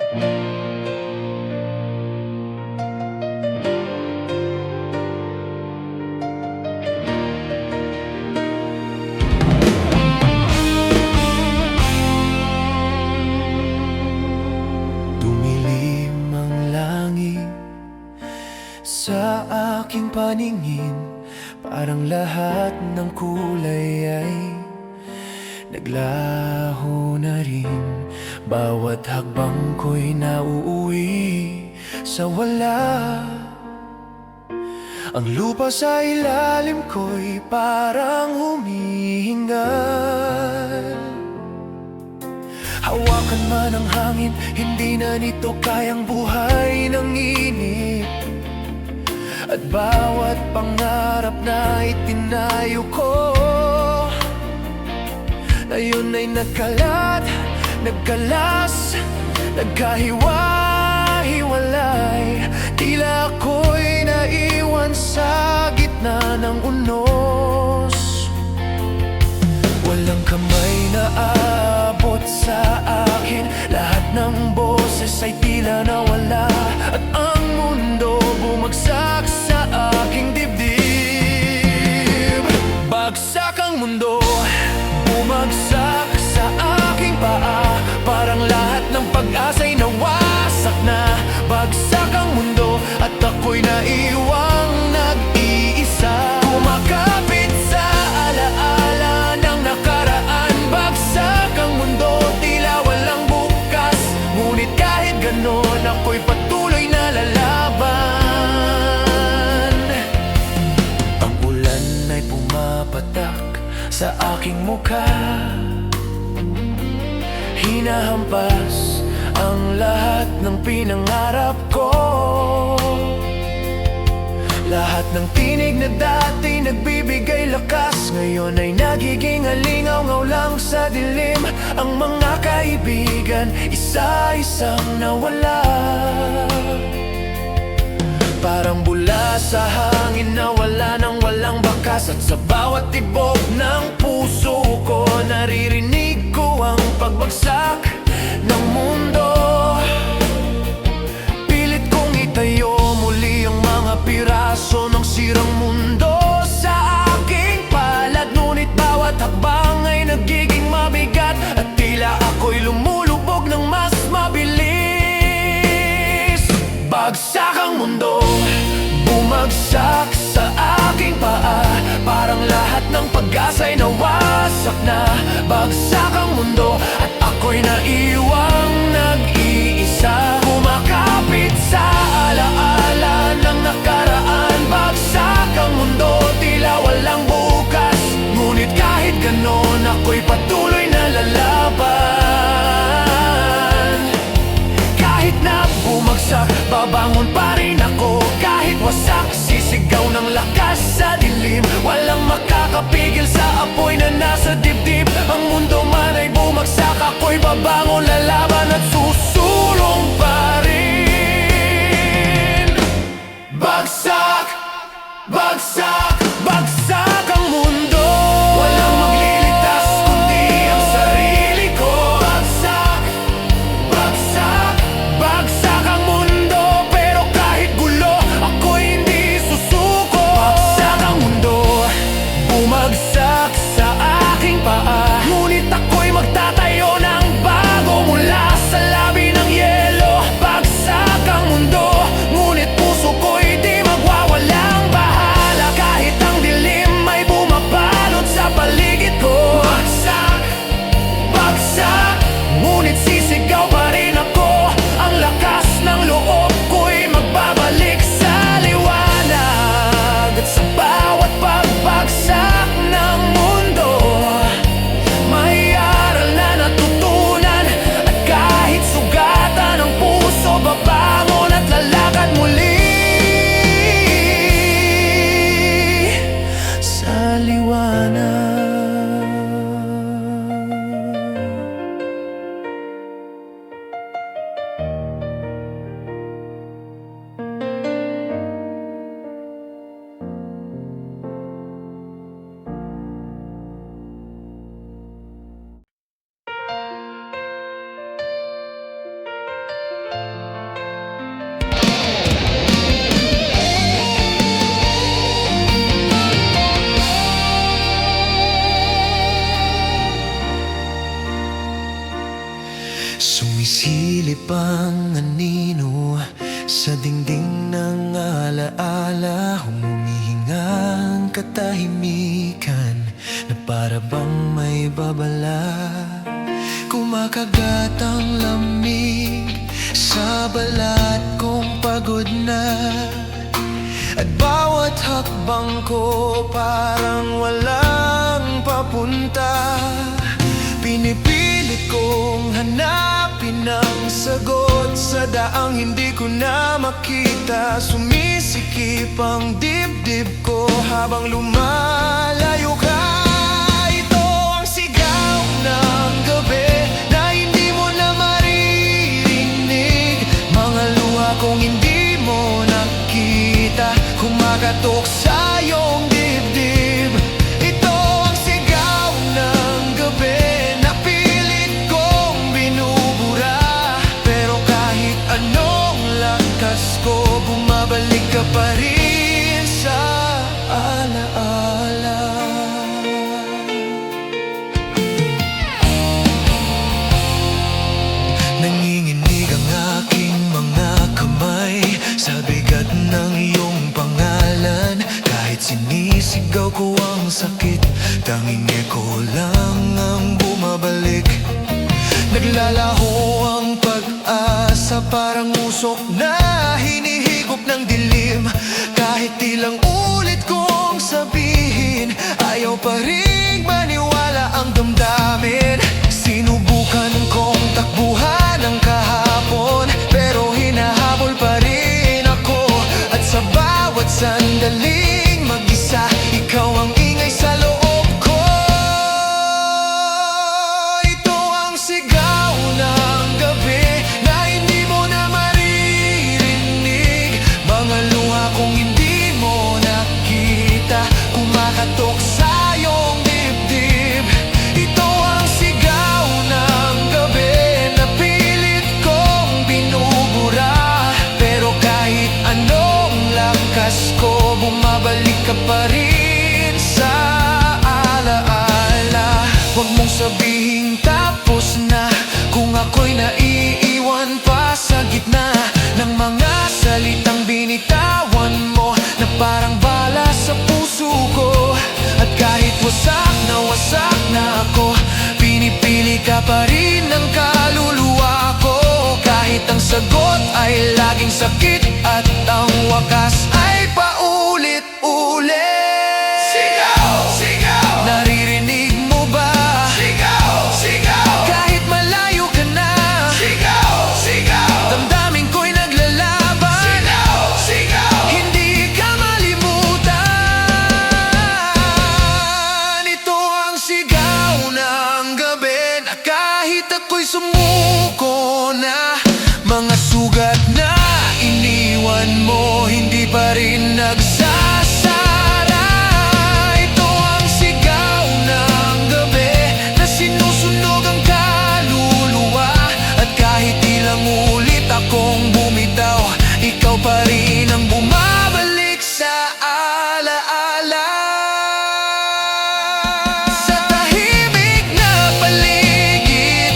Dumilim ang langit sa aking paningin, parang lahat ng kulay ay naglaho na rin. Bawat hakbang ko'y nauuwi sa wala. Ang lupa sa ilalim ko'y parang humihingal. Hawakan man ang hangin, hindi na nito kayang buhay ng inip. At bawat pangarap na itinayo ko, ngayon ay nagkalat, nagkalas, nagkahiwa-hiwalay. Tila ako'y naiwan sa gitna ng unos. Walang kamay na abot sa akin, lahat ng boses ay tila nawala. At ang mundo bumagsak sa aking dibdib. Bagsak ang mundo, bumagsak sa aking paa. Parang lahat ng pag-asa'y nawasak na. Bagsak ang mundo at ako'y naiwang nag-iisa. Kumakapit sa alaala ng nakaraan. Bagsak ang mundo, tila walang bukas. Ngunit kahit ganon, ako'y patuloy na lalaban. Ang ulan ay pumapatak sa aking mukha, hinahampas ang lahat ng pinangarap ko. Lahat ng tinig na dati nagbibigay lakas, ngayon ay nagiging alingaw-ngaw lang sa dilim. Ang mga kaibigan, isa-isang nawala. Parang bula sa hangin na wala nang walang bakas. At sa bawat tibok ng puso ko, naririnig ko ang pagbagsak ng mundo. Pilit kong itayo muli ang mga piraso ng sirang mundo sa aking palad. Ngunit bawat hakbang ay nagiging mabigat, at tila ako'y lumulubog ng mas mabilis. Bagsak ang mundo, bumagsak sa aking paa. Parang lahat ng pag-asa'y nawasak na. Bagsak ang mundo at ako'y naiwang nag-iisa. Kumakapit sa alaala ng nakaraan. Bagsak ang mundo, tila walang bukas. Ngunit kahit ganon, ako'y patuloy na lalaban. Kahit na bumagsak, babangon pa rin ako. Kahit wasak, sisigaw ng lakas sa dilim. Walang makakapigil sa apoy na nasa dibdib. Ang mundo man ay bumagsak, ako'y babangon, lalaban at susulong pa rin. Bagsak, bagsak, bagsak ang mundo. Walang magliligtas kundi ang sarili ko. Bagsak, bagsak, bagsak ang mundo. Pero kahit gulo, ako'y hindi susuko. Bagsak ang mundo, bumagsak sa aking paa. Ngunit ako'y magtatayo ng bagong Sumisilip ang anino sa dingding ng alaala. Humihingang katahimikan na para bang may babala. Kumakagat ang lamig sa balat kong pagod na, at bawat hakbang ko parang walang papunta. Pinipilit kong hanapin ang sagot sa daang hindi ko na makita. Sumisikip ang dibdib ko habang lumalayo ka. Ito ang sigaw ng gabi na hindi mo na maririnig. Mga luha kong hindi mo nakita, kumakatok sa iyong dibdib. Ito ang sigaw ng gabi na pilit kong binubura, pero kahit anong lakas ko, bumabalik ka pa rin sa alaala. Nanginginig ang aking mga kamay sa bigat ng iyong pangalan. Kahit sinisigaw ko ang sakit, tanging eko lang ang bumabalik. Naglalaho ang pag-asa, parang usok na hinihigop ng dilim. Kahit ilang ulit kong sabihin, ayaw pa rin maniwala ang damdamin. Sinubukan kong takbuhan ang kahapon, pero hinahabol pa rin ako. At sa bawat sandaling mag-isa, ikaw ang ingay sa loob ko. Ito ang sigaw ng gabi na hindi mo na maririnig. Mga luha kong hindi mo nakita, kumakatok sa iyong dibdib. Ito ang sigaw ng gabi na pilit kong binubura, pero kahit anong lakas ko, bumabalik ka pa rin sa alaala. Huwag mong sabihing tapos na, kung ako'y naiiwan pa sa gitna ng mga salitang binitawan mo, na parang bala sa puso ko. At kahit wasak na ako, pinipili ka pa rin ng kaluluwa ko. Kahit ang sagot ay laging sakit at ang wakas ay paulit-ulit. Sigaw, sigaw, naririnig mo ba? Sigaw, sigaw, kahit malayo ka na. Sigaw, sigaw, damdamin ko'y naglalaban. Sigaw, sigaw, hindi ka malimutan. Ito ang sigaw ng gabi na kahit ako'y sumuko na, mga sugat na iniwan mo hindi pa rin nagsasara. Ito ang sigaw ng gabi na sinusunog ang kaluluwa. At kahit ilang ulit akong bumitaw, ikaw pa rin ang bumabalik sa alaala. Sa tahimik na paligid,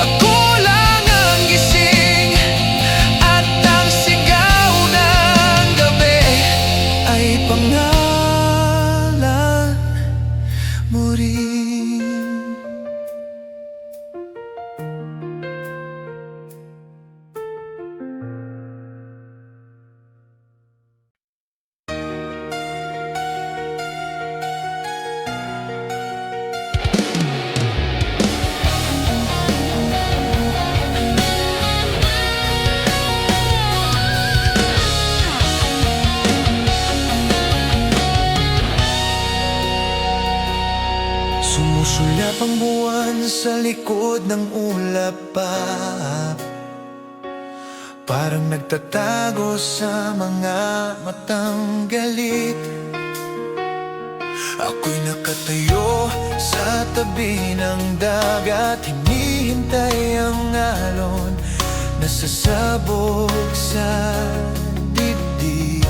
ako lang ang gising. At ang sigaw ng gabi ay pangalan mo rin. Sumusulap ang buwan sa likod ng ulap pa, parang nagtatago sa mga matang galit. Ako'y nakatayo sa tabi ng dagat, hinihintay ang alon na sasabog sa dibdib.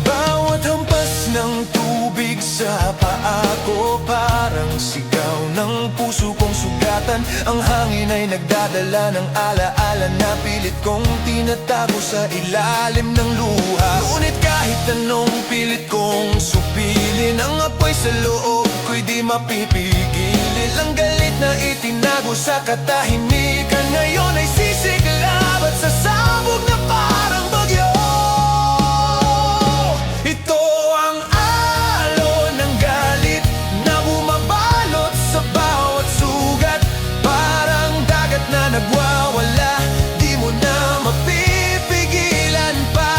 Bawat hampas ng tubig sa paa ko, parang sigaw ng puso kong sugatan. Ang hangin ay nagdadala ng alaala na pilit kong tinatago sa ilalim ng luha. Ngunit kahit anong pilit kong supilin, ang apoy sa loob ko'y di mapipigilin. Ang galit na itinago sa katahimikan, ngayon ay sisiklab at sasabog na parang bagyo. Ito ang alon ng galit na bumabalot sa bawat sugat, parang dagat na nagwawala, di mo na mapipigilan pa.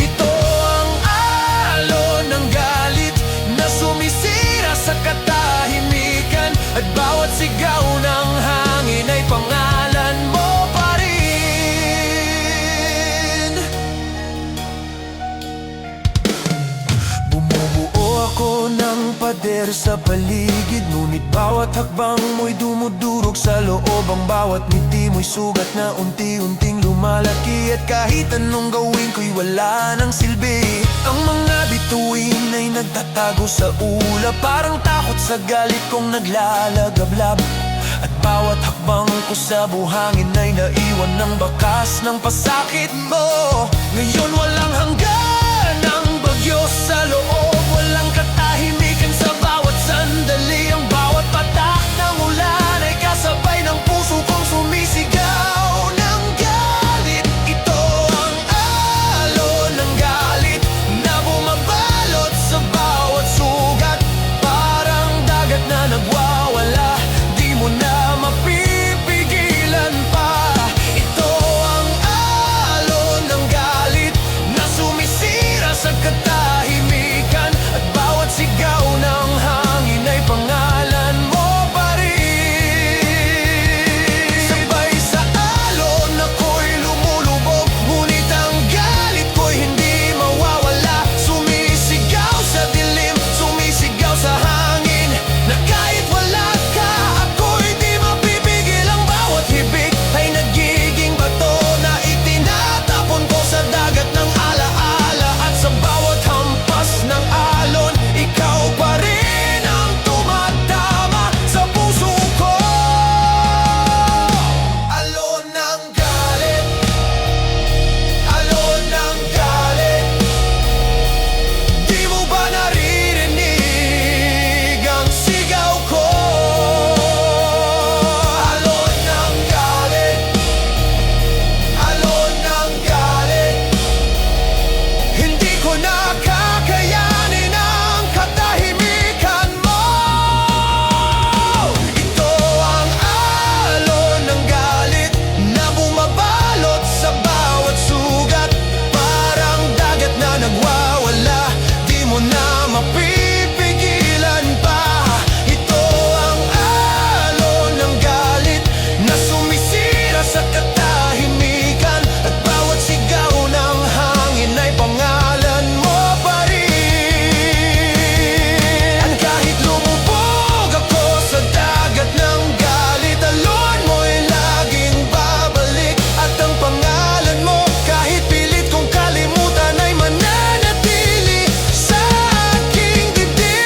Ito ang alon ng galit na sumisira sa katahimikan, at bawat sigaw ng hangin ay pangalan mo pa rin. Bumubuo ako ng pader sa paligid, ngunit bawat hakbang mo'y dumudurog sa loob. Ang bawat ngiti mo'y sugat na unti-unting lumalaki, at kahit anong gawin ko'y wala ng silbi. Ang mga bituin ay nagtatago sa ulap, parang takot sa galit kong naglalagablab. At bawat hakbang ko sa buhangin ay naiwan ng bakas ng pasakit mo. Ngayon walang hanggan ang bagyo sa loob, walang katahimikan sa bawat sandali. Ang bawat patak ng ulan ay kasabay ng puso kong sumisigaw ng galit. Ito ang alon ng galit na bumabalot sa bawat sugat, parang dagat na nagwawala, di mo na mapipigilan pa. Ito ang alon ng galit na sumisira sa katahimikan, at bawat sigaw ng hangin ay pangalan mo pa rin. Sabay sa alon ako'y lumulubog, ngunit ang galit ko'y hindi mawawala. Sumisigaw sa dilim, sumisigaw sa hangin, na kahit wala ka, ako'y di mapipigil. Ang bawat hibig ay nagiging bato na itinatapon ko sa dagat ng alaala, at sa bawat hampas ng alon, ikaw pa rin ang tumatama sa puso ko. Alon ng galit, alon ng galit, di mo ba naririnig ang sigaw ko? Alon ng galit, alon ng galit, hindi ko na kakayanin ang katahimikan mo. Ito ang alon ng galit na bumabalot sa bawat sugat, parang dagat na nagwawala, di mo na mapipigilan pa. Ito ang alon ng galit na sumisira sa katahimikan, at bawat sigaw ng hangin ay pangalan mo pa rin. At kahit lumubog ako sa dagat ng galit, alon mo'y laging babalik, at ang pangalan mo, kahit pilit kong kalimutan, ay mananatili sa aking dibdib.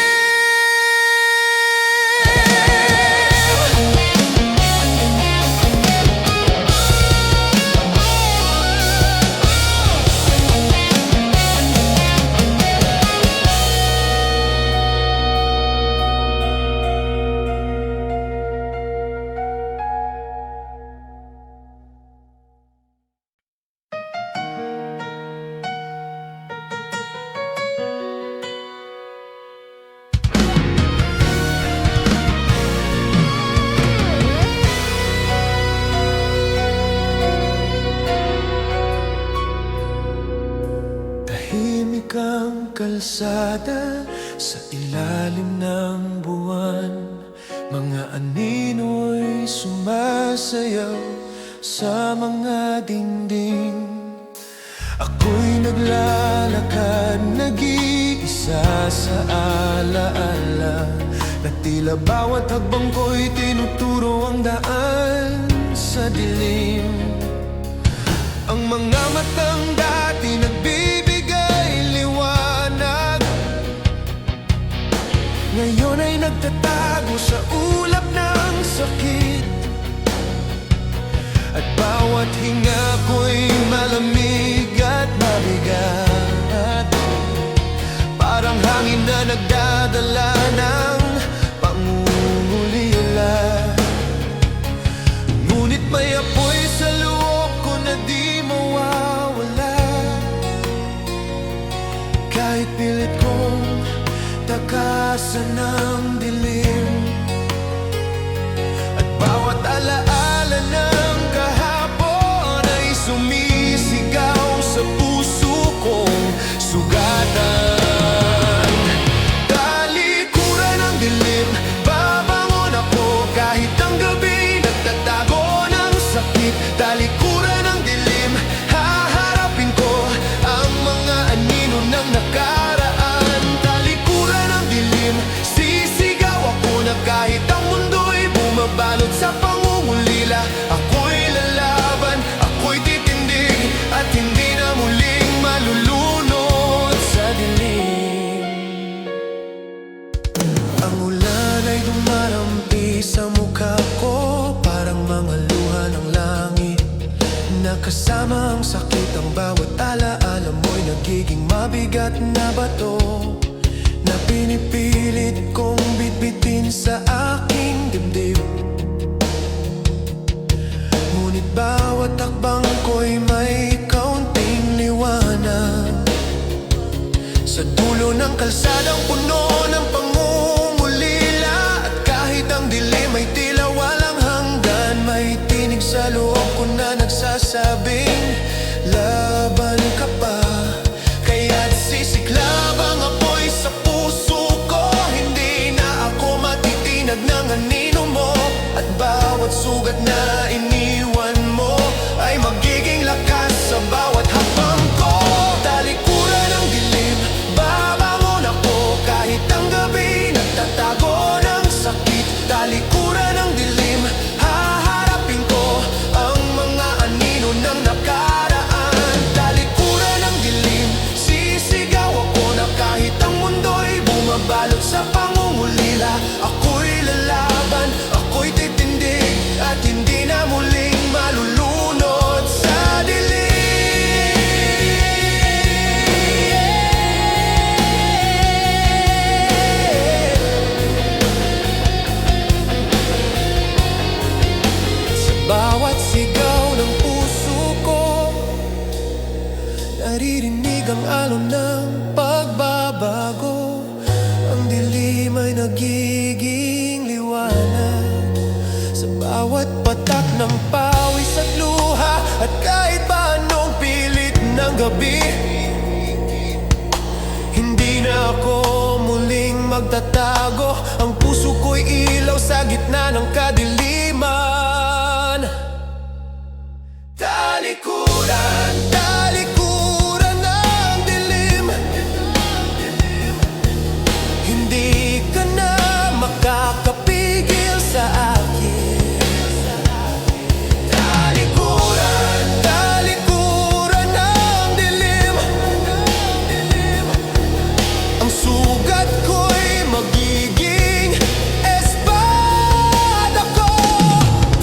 Tahimik ang kalsada sa ilalim ng buwan, mga anino'y sumasayaw sa mga dingding. Ako'y naglalakad, nag-iisa sa alaala, na tila bawat hakbang ko'y tinuturo ang daan sa dilim. Ang mga matang dati nagbibigay liwanag, ngayon ay nagtatago sa ulap At bawat hinga ko'y malamig at mabigat, parang hangin na nagdadala ng pangungulila. Ngunit may apoy sa loob ko na di mawawala, kahit pilit kong takasan ng dilim. At bawat alaala ng kahapon ay sumisigaw sa puso kong sugatan. Talikuran ng dilim, babangon ako kahit ang gabi nagtatago ng sakit. Talikuran ng dilim, haharapin ko ang mga anino ng nakaraan. Talikuran ng dilim, sisigaw ako na kahit ang mundo'y bumabalot sa pangungulila. Ako'y lalaban, ako'y titindig, at hindi na muling malulunod sa dilim. Ang ulan ay dumarampi sa mukha ko, parang mga luha ng langit. Nakasama ang sakit, ang bawat alaala mo'y nagiging mabigat na bato, na pinipilit kong bitbitin sa aking dibdib. Ngunit bawat takbang ko'y may kaunting liwanag, sa dulo ng kalsadang puno ng pangungulila. At kahit ang dilim ay tila walang hanggan, may tinig sa loob ko na nagsasabing, laban ka pa. Kaya't sisiklab ang apoy sa puso ko, hindi na ako matitinag ng anino mo. At bawat sugat na iniwan mo ay magiging lakas sa bawat hakbang ko. Talikuran ng dilim, babangon ako kahit ang gabi nagtatago ng sakit. Talikuran ng dilim, haharapin ko ang mga anino ng nakaraan. Talikuran ng dilim, sisigaw ako na kahit ang mundo'y bumabalot sa pangungulila. Ako'y lalaban, ako'y titindig, at hindi na muling malulunod sa dilim. Sa bawat sigaw ng puso ko, naririnig ang alon ng pagbabago. Ang dilim ay nagiging liwanag sa bawat patak ng pawis at luha. At kahit pa anong pilit ng gabi, hindi na ako muling magtatago. Ang puso ko'y ilaw sa gitna ng kadiliman. Talikuran, talikuran ng dilim, hindi ka na makakapigil sa akin. Talikuran, talikuran ng dilim, ang sugat ko'y magiging espada ko.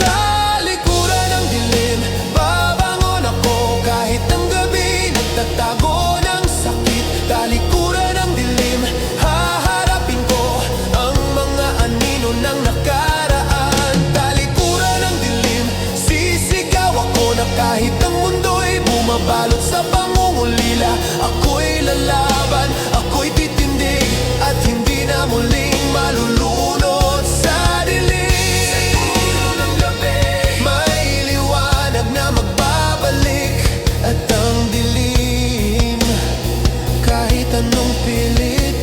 Talikuran ng dilim, babangon ako kahit ang gabi nagtatago ng sakit. Talikuran ng dilim, haharapin ko ang mga anino ng nakaraan. Talikuran ng dilim, sisigaw ako na kahit ang mundo'y bumabalot sa pangungulila. Ako'y lalaban, ako'y titindig, at hindi na muling malulunod sa dilim. May liwanag na magbabalik, at ang dilim, kahit anong pilit,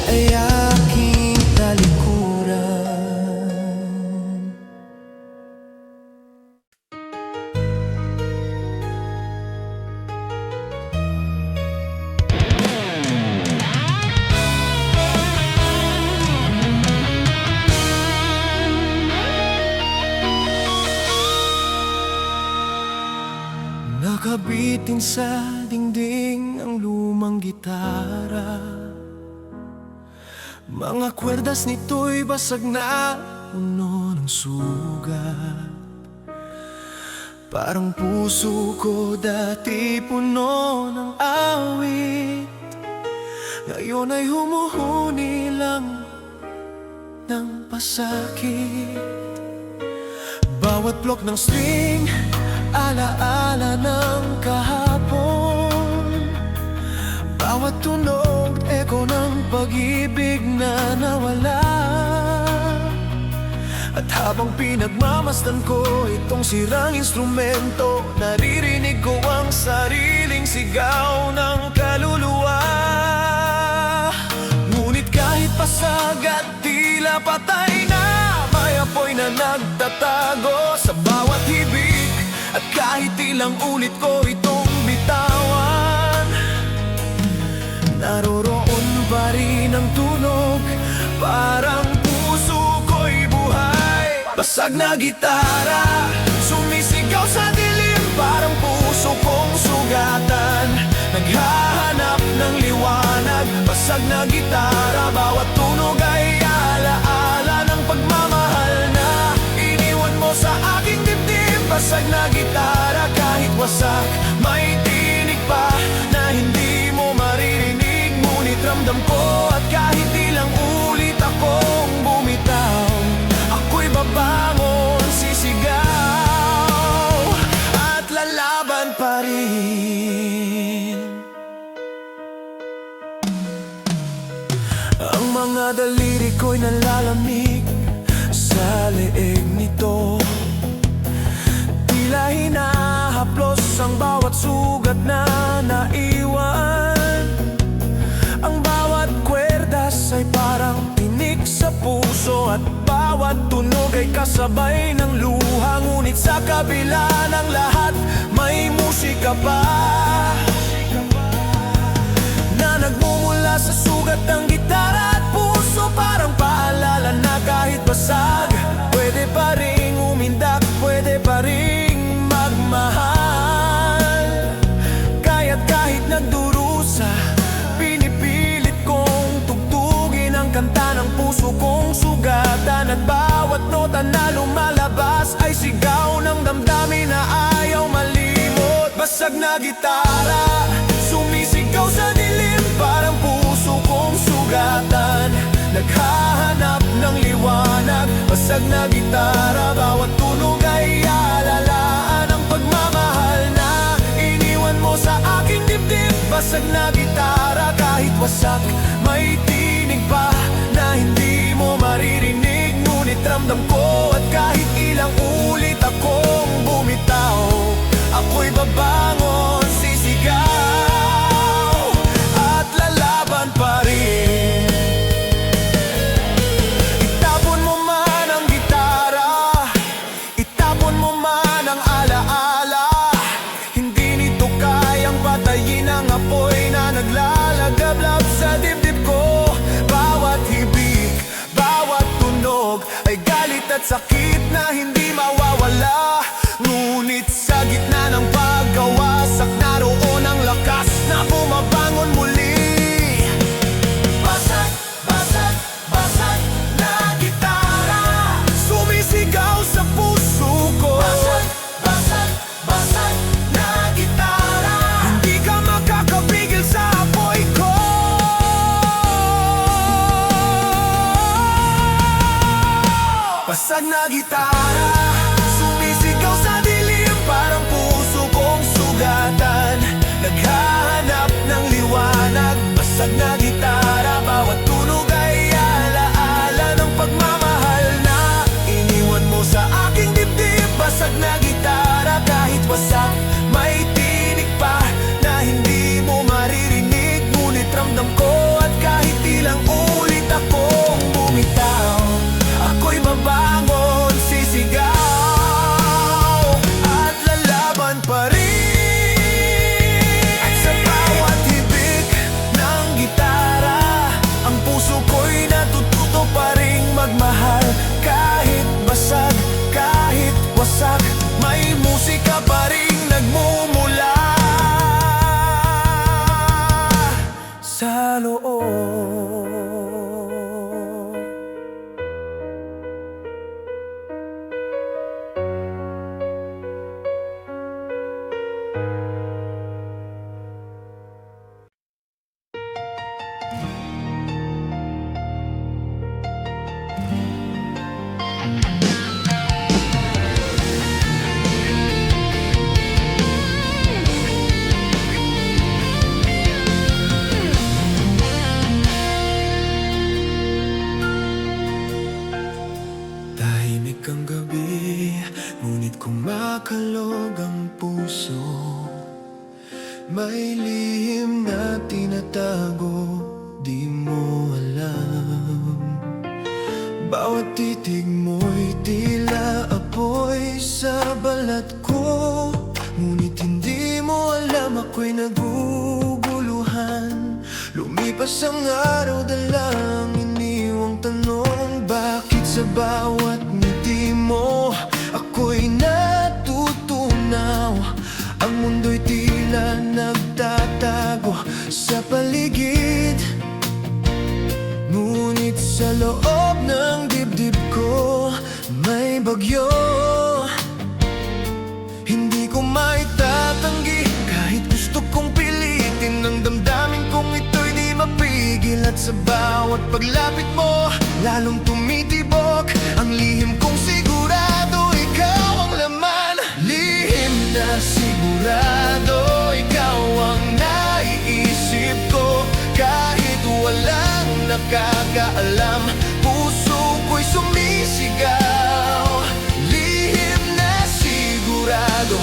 ay aking talikuran. Nakabitin sa dingding ang lumang gitara, mga kwerdas nito'y basag na, puno ng sugat. Parang puso ko dati puno ng awit, ngayon ay humuhuni lang ng pasakit. Bawat block ng string, alaala ng kahapon. Bawat tunog, eko ng pag-ibig na nawala. At habang pinagmamasdan ko itong sirang instrumento, naririnig ko ang sariling sigaw ng kaluluwa. Ngunit kahit pasag at tila patay na, may apoy na nagtatago sa bawat hibig. At kahit ilang ulit ko itong bitawan, naroroon pa rin ang tunog, parang puso ko'y buhay. Basag na gitara, sumisigaw sa dilim, parang puso kong sugatan, naghahanap ng liwanag. Basag na gitara, bawat tunog ay alaala ng pagmamahal na iniwan mo sa aking dibdib. Basag na gitara, kahit wasak, may tinig pa na hindi mo maririnig. Ngunit ramdam ko, at kahit ilang ulit akong bumitaw, ako'y babangon, sisigaw, at lalaban pa rin. Ang mga daliri ko'y nalalamig sa leeg nito, tila hinahaplos ang bawat sugat na naiwan. Ang bawat kwerdas ay parang tinik sa puso, at bawat tunog ay kasabay ng luha. Ngunit sa kabila ng lahat, may musika pa na nagmumula sa sugat ng gitara at puso. Parang paalala na kahit basag, pwede pa ring umindak, pwede pa ring magmahal. Kaya't kahit nagdurusa, pinipilit kong tugtugin ang kanta ng puso kong sugatan. At bawat nota na lumalabas ay sigaw ng damdamin na ayaw malimot. Basag na gitara, sumisigaw sa dilim, parang puso kong sugatan, naghahanap ng liwanag. Basag na gitara, bawat tunog ay alalaan ang pagmamahal na iniwan mo sa aking dibdib. Basag na gitara, kahit wasak, may tinig pa na hindi mo maririnig. Ngunit ramdam ko, at kahit ilang ulit akong bumitaw, ako'y babangon, sisigaw, at lalaban pa rin. Itapon mo man ang gitara, itapon mo man ang alaala, hindi nito kayang patayin ang apoy na naglalagablab sa dibdib ko. Bawat hibig, bawat tunog ay galit at sakit na hindi mawawala. Ngunit sa gitna ng pagkawasak, naroon ang lakas na bumabangon muli. Basag, basag, basag na gitara, sumisigaw sa puso ko. Basag, basag, basag na gitara, hindi ka makakapigil sa apoy ko. Basag na gitara, sumisigaw sa dilim, parang puso kong sugatan, naghahanap ng liwanag. Basag na gitara, bawat tunog ay alaala ng pagmamahal na iniwan mo sa aking dibdib. Basag na gitara, kahit wasak, may tinig pa na hindi mo maririnig. Ngunit ramdam ko, at kahit ilang ulit akong bumitaw, ako'y babangon, sisigaw, at lalaban pa rin. At sa bawat hibig ng gitara, ang puso ko'y natututo pa ring magmahal. Kahit basag, kahit wasak, ngunit kumakalog ang puso. May lihim na tinatago, di mo alam. Bawat titig mo'y tila apoy sa balat ko, ngunit hindi mo alam ako'y naguguluhan. Lumipas ang araw, dalang iniwang tanong, bakit sa bawat ngiti mo ako'y natutunaw? Ang mundo'y tila nagtatago sa paligid, ngunit sa loob ng dibdib ko may bagyo. Hindi ko maitatanggi kahit gusto kong pilitin, ang damdamin kong ito'y di mapigil. At sa bawat paglapit mo, lalong tumitibok ang lihim kong sigurado ikaw ang laman. Lihim na sigurado ikaw ang naiisip ko, kahit walang nakakaalam, puso ko'y sumisigaw. Lihim na sigurado,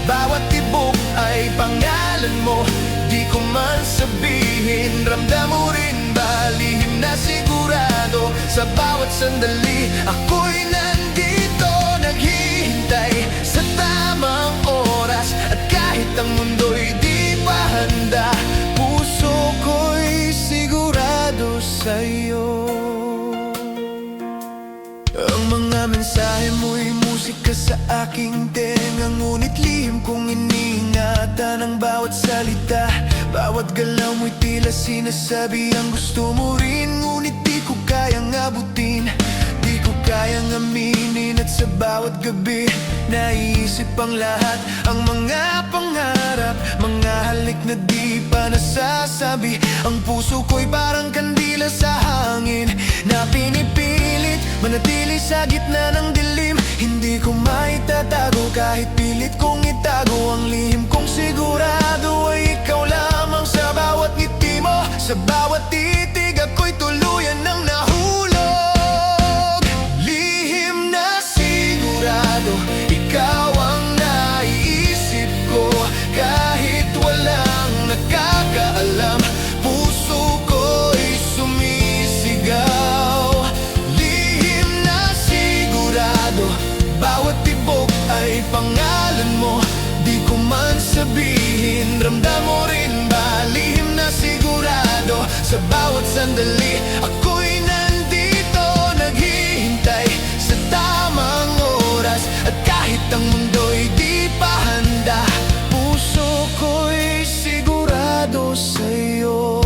bawat tibok ay pangalan mo, di ko man sabihin, ramdam mo rin ba? Lihim na sigurado, sa bawat sandali ako'y nandito, naghihintay sa tamang oras. At kahit ang mundo'y di pa handa, puso ko'y sigurado sa'yo. Ang mga mensahe mo'y musika sa aking tenga, ngunit lihim kong iniingatan ang bawat salita. Bawat galaw mo'y tila sinasabi ang gusto mo rin, ngunit di ko kayang abutin, di ko kayang aminin. At sa bawat gabi naiisip ang lahat, ang mga pangarap, mga halik na di pa nasasabi. Ang puso ko'y parang kandila sa hangin na pinipilit manatili sa gitna ng dilim. Hindi ko maitatago kahit pilit kong itago, ang lihim kong sigurado ay ikaw lamang. Sa bawat ngiti mo, sa bawat titig ako'y tuluyan ng nahulog. Lihim na sigurado, ikaw ang naiisip ko, kahit walang nakakaalam, puso ko'y sumisigaw. Lihim na sigurado, bawat tibok ay pangalan mo, di ko man sabihin, ramdam mo rin ba? Lihim na sigurado, sa bawat sandali ako'y nandito, naghihintay sa tamang oras. At kahit ang mundo'y di pa handa, puso ko'y sigurado sa'yo.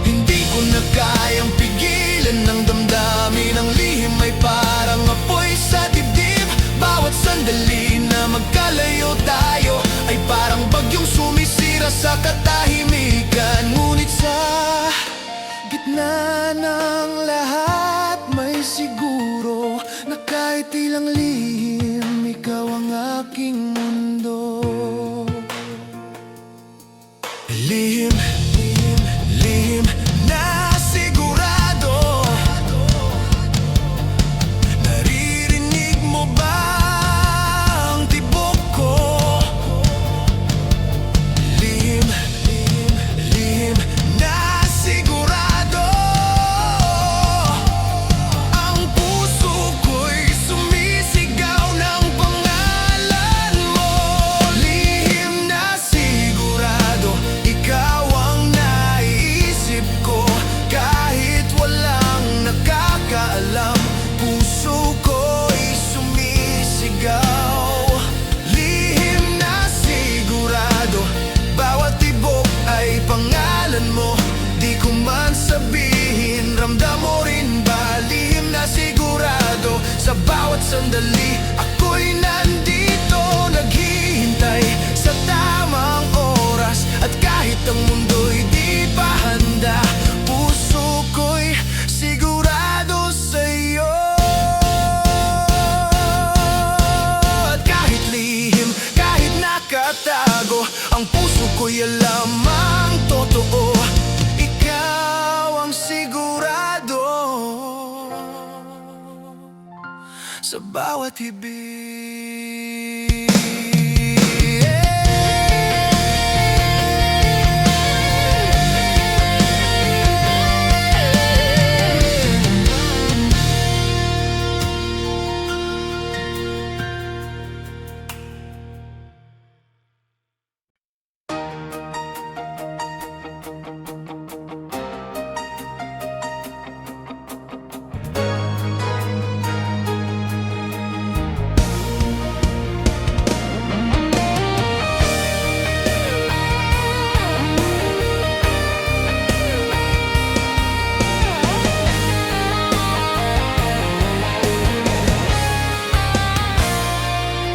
Hindi ko na kayang pigilan ng damdamin, ang lihim ay parang apoy sa dibdib. Bawat sandali na magkalayo tayo ay parang bagyong sumisira sa katahimikan, ngunit sa gitna ng lahat may siguro na kahit ilang lihim, ikaw ang aking mundo. Lihim, lihim, lihim na sigurado, naririnig mo ba ang tibok ko? Lihim, lihim, lihim na sigurado, ang puso ko'y sumisigaw ng pangalan mo. Lihim na sigurado, ikaw ang naiisip ko, kahit walang nakakaalam, puso ko'y sumisigaw. Lihim na sigurado, bawat tibok ay pangalan mo, di ko man sabihin, ramdam mo rin ba? Lihim na sigurado, sa bawat sandali ako'y nandito, naghihintay sa tamang oras. At kahit ang mundo'y di pa handa, puso ko'y sigurado sa'yo. At kahit lihim, kahit nakatago, ang puso ko'y alam ang totoo, ikaw ang sigurado. sa bawat hibig.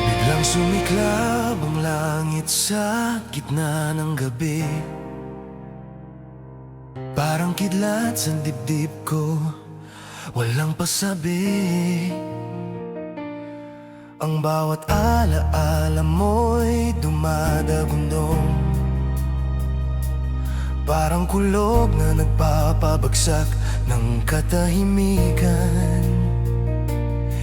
Biglang sumiklab ang langit sa gitna ng gabi, parang kidlat sa dibdib ko, walang pasabi. Ang bawat alaala mo'y dumadagundong, parang kulog na nagpapabagsak ng katahimikan.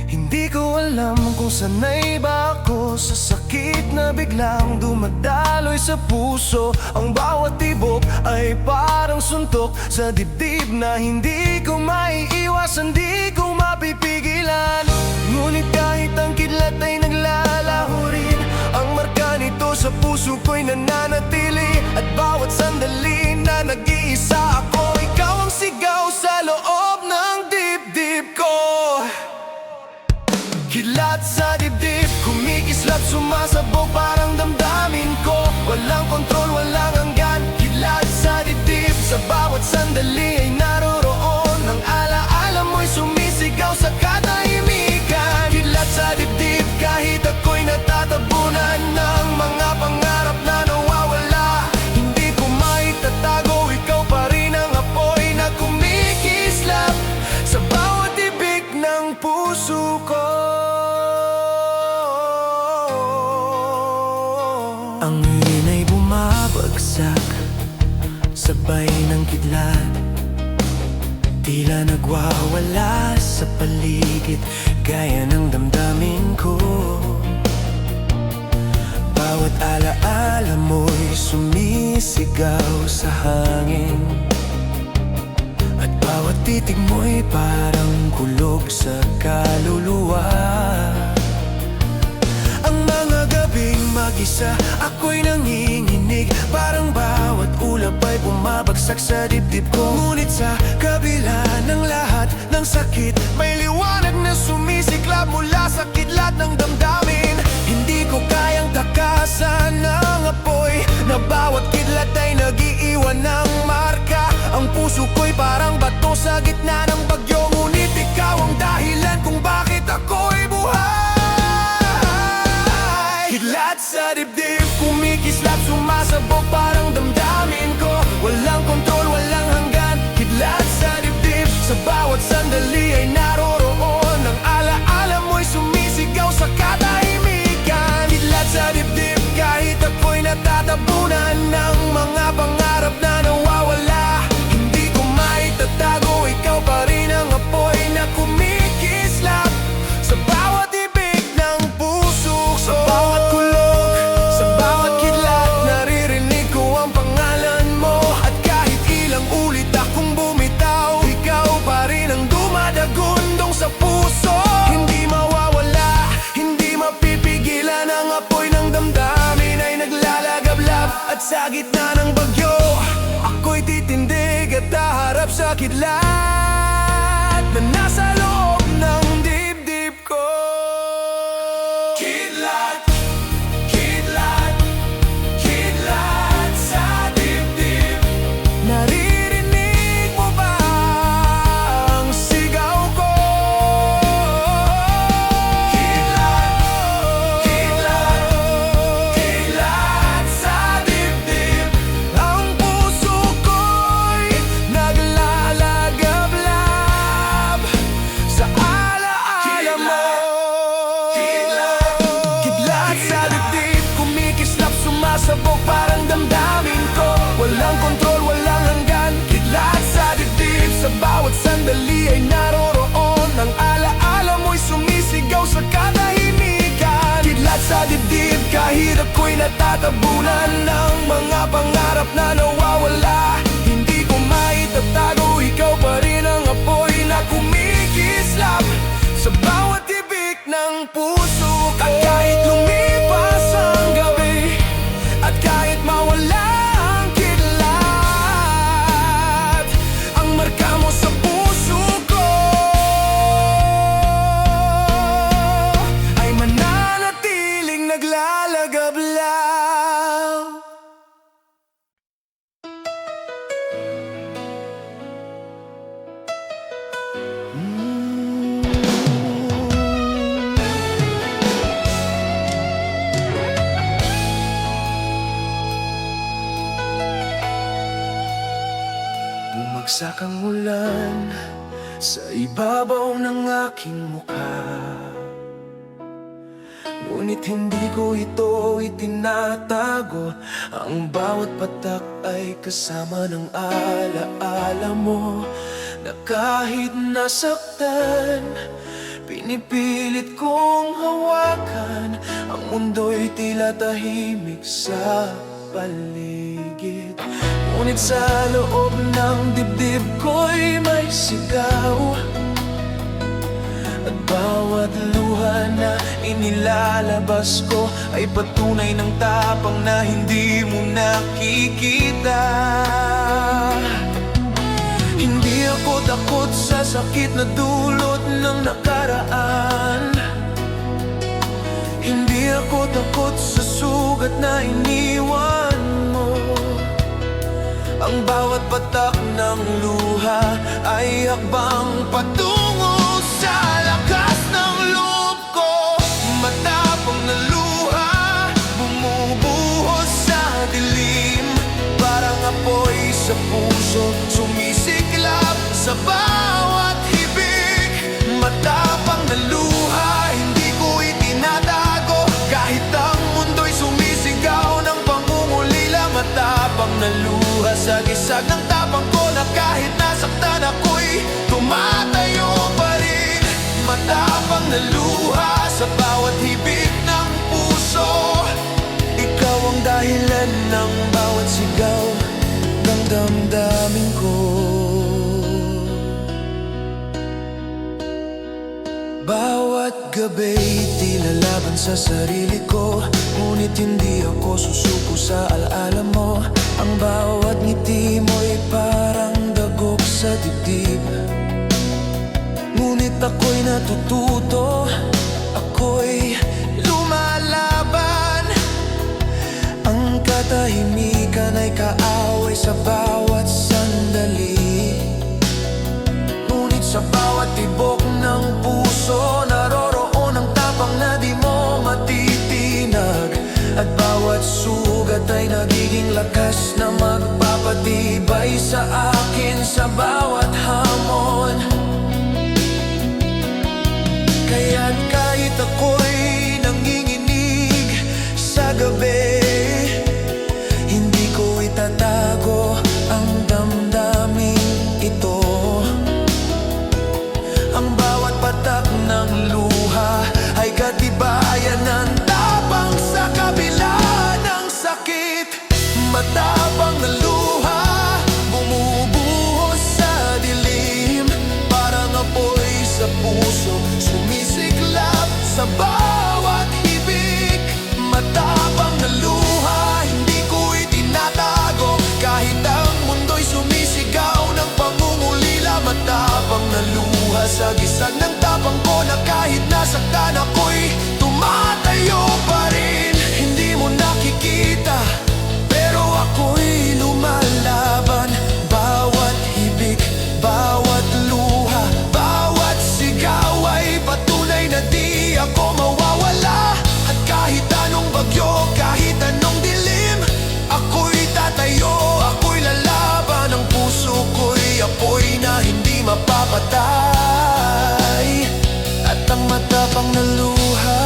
Hindi ko alam kung sanay ba ako sa sakit na biglang dumadaloy sa puso. Ang bawat tibok ay parang suntok sa dibdib na hindi ko maiiwasan, di ko mapipigilan. Ngunit kahit ang kidlat ay naglalaho rin, ang marka nito sa puso ko'y nananatili. At bawat sandali na nag-iisa ako, ikaw ang sigaw sa loob ng dibdib ko. Kidlat sa dibdib, kumikislap, sumasabog parang damdamin ko. Walang kontrol, walang hanggan. Kidlat sa dibdib, sa bawat sandali ay naroroon. Ang alaala mo'y sumisigaw sa katahimikan. Kidlat sa dibdib, kahit ako'y natatabunan ng mga pangarap na nawawala. Hindi ko maitatago, ikaw pa rin ang apoy na kumikislap sa bawat ibig ng puso ko. Ang inay bumabagsak, sabay ng kidlat, tila nagwawala sa paligid, gaya ng damdamin ko. Bawat alaala mo'y sumisigaw sa hangin, at bawat titig mo'y parang kulog sa kaluluwa. Ang mga gabing mag-isa, ako'y nanginginig, parang bawat ulap ay bumabagsak sa dibdib ko. Ngunit sa kabila ng lahat ng sakit, may liwanag na sumisiklab mula sa kidlat ng damdamin. Hindi ko kayang takasan ng apoy, na bawat kidlat ay nag-iiwan ng marka. Ang puso ko'y parang bato sa gitna ng bagyo, ngunit ikaw ang dahilan kung bakit ako'y buhay. Kidlat sa dibdib, kumikislap, sumasabog parang damdamin ko. Walang kontrol, walang hanggan. Kidlat sa dibdib, sa bawat sandali ay naroroon. Ang alaala mo'y sumisigaw sa katahimikan. Kidlat sa dibdib, kahit ako'y natatabunan ng mga pangarap na nawawala. Hindi ko maitatago, ikaw pa rin ang apoy na kumikislap sa bawat ibig ng puso ko. Sa bawat kulog, sa bawat kidlat, naririnig ko ang pangalan mo. At kahit ilang ulit akong bumitaw, ikaw pa rin ang dumadagundong sa puso. Hindi mawawala, hindi mapipigilan, ang apoy ng damdamin ay naglalagablab. At sa gitna ng bagyo, ako'y titindig at haharap sa kidlat na nasa loob ng dibdib ko. Kidlat, kidlat, kidlat sa dibdib. Naririnig mo ba ang sigaw ko? Kidlat, kidlat, kidlat sa dibdib. Ang puso ko'y naglalagablab sa alaala mo. Kidlat sa dibdib, kumikislap, sumasabog parang damdamin ko. Walang kontrol, walang hanggan. Kidlat sa dibdib, sa bawat sandali ay naroroon. Ang alaala mo'y sumisigaw sumisigaw sa katahimikan. Kidlat sa dibdib kahit ako'y natatabunan ng mga pangarap na nawawala. Hindi ko maitatago, ikaw pa rin ang apoy na kumikislap sa bawat tibik ng puso ko. At kahit lumipas ang gabi, at kahit mawala ang kidlat, ang marka mo sa puso ko ay mananatiling naglalagablaw. Bumagsak ang ulan sa ibabaw ng aking mukha, ngunit hindi ko ito itinatago. Ang bawat patak ay kasama ng alaala mo, na kahit nasaktan, pinipilit kong hawakan. Ang mundo'y tila tahimik sa paligid, ngunit sa loob ng dibdib ko'y may sigaw. At bawat luha na inilalabas ko ay patunay ng tapang na hindi mo nakikita. Hindi ako takot sa sakit na dulot ng nakaraan. Hindi ako takot sa sugat na iniwan mo. Ang bawat patak ng luha ay hakbang patungo sa lakas ng loob ko. Matapang na luha, bumubuhos sa dilim, parang apoy sa puso, sumisiklab sa bawat hibig. Matapang na luha, hindi ko itinatago, kahit ang mundo'y sumisigaw ng pangungulila. Matapang na luha sa gisag ng tapang ko, na kahit nasaktan ako'y tumatayo pa rin. Matapang na luha sa bawat hibig ng puso, ikaw ang dahilan ng bawat sigaw ng damdamin ko. Bawat gabi tila laban sa sarili ko, ngunit hindi ako susuko sa alaala mo. Ang bawat ngiti mo'y parang dagok sa dibdib, ngunit ako'y natututo, ako'y lumalaban. Ang katahimikan ay kaaway sa bawat sandali, ngunit sa bawat tibok ng puso naroroon ang tapang na di mo matitinag. At bawat sugat ay nagiging lakas na magpapatibay sa akin sa bawat hamon. Kaya't kahit ako'y nanginginig sa gabi, hindi ko itatago ang damdaming ito. Ang bawat patak ng luha ay katibayan ng tapang sa kabila ng sakit. Matapang na luha, bumubuhos sa dilim, parang apoy sa puso, sumisiklab sa bawat hibig. Matapang na luha, hindi ko itinatago, kahit ang mundo'y sumisigaw ng pangungulila. Matapang na luha sa gisag ng tapang ko, na kahit nasaktan ako'y tumatayo pa rin. Hindi mo nakikita, pero ako'y lumalaban. Bawat hibig, bawat luha, bawat sigaw ay patunay na di ako mawawala. At kahit anong bagyo, kahit anong dilim, ako'y tatayo, ako'y lalaban. Ang puso ko'y apoy na hindi mapapatay, at ang matapang na luha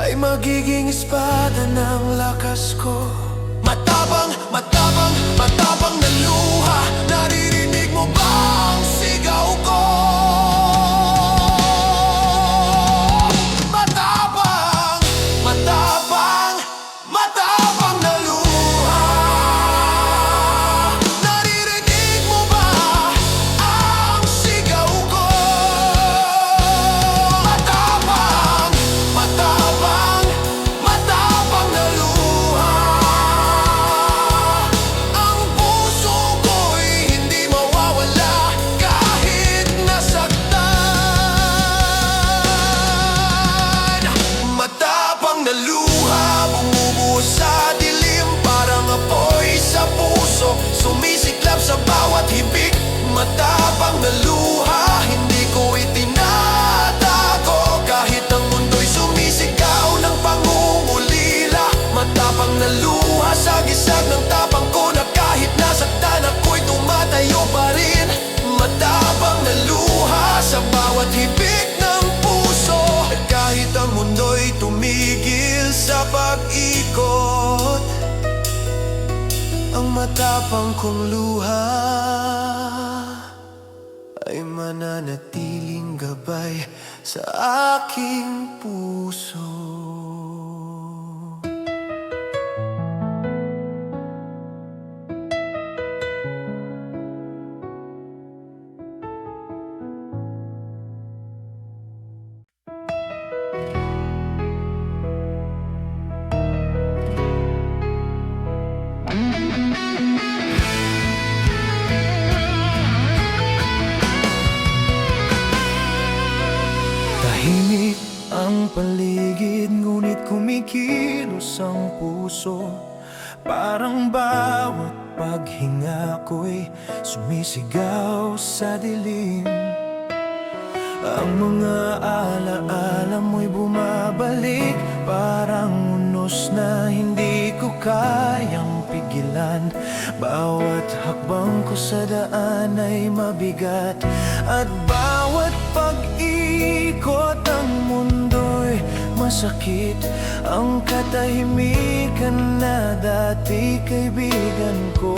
ay magiging espada ng lakas ko. Matapang, matapang, matapang na luha, naririnig mo ba ang sigaw ko? pag-ikot, ang matapang kong luha ay mananatiling gabay sa aking puso. Tahimik ang paligid, ngunit kumikilos ang puso. Parang bawat paghinga ko'y sumisigaw sa dilim. Ang mga alaala mo'y bumabalik, parang unos na hindi ko kayang pigilan. Bawat hakbang ko sa daan ay mabigat, at bawat pag-ikot ang mundo'y masakit. Ang katahimikan na dati kaibigan ko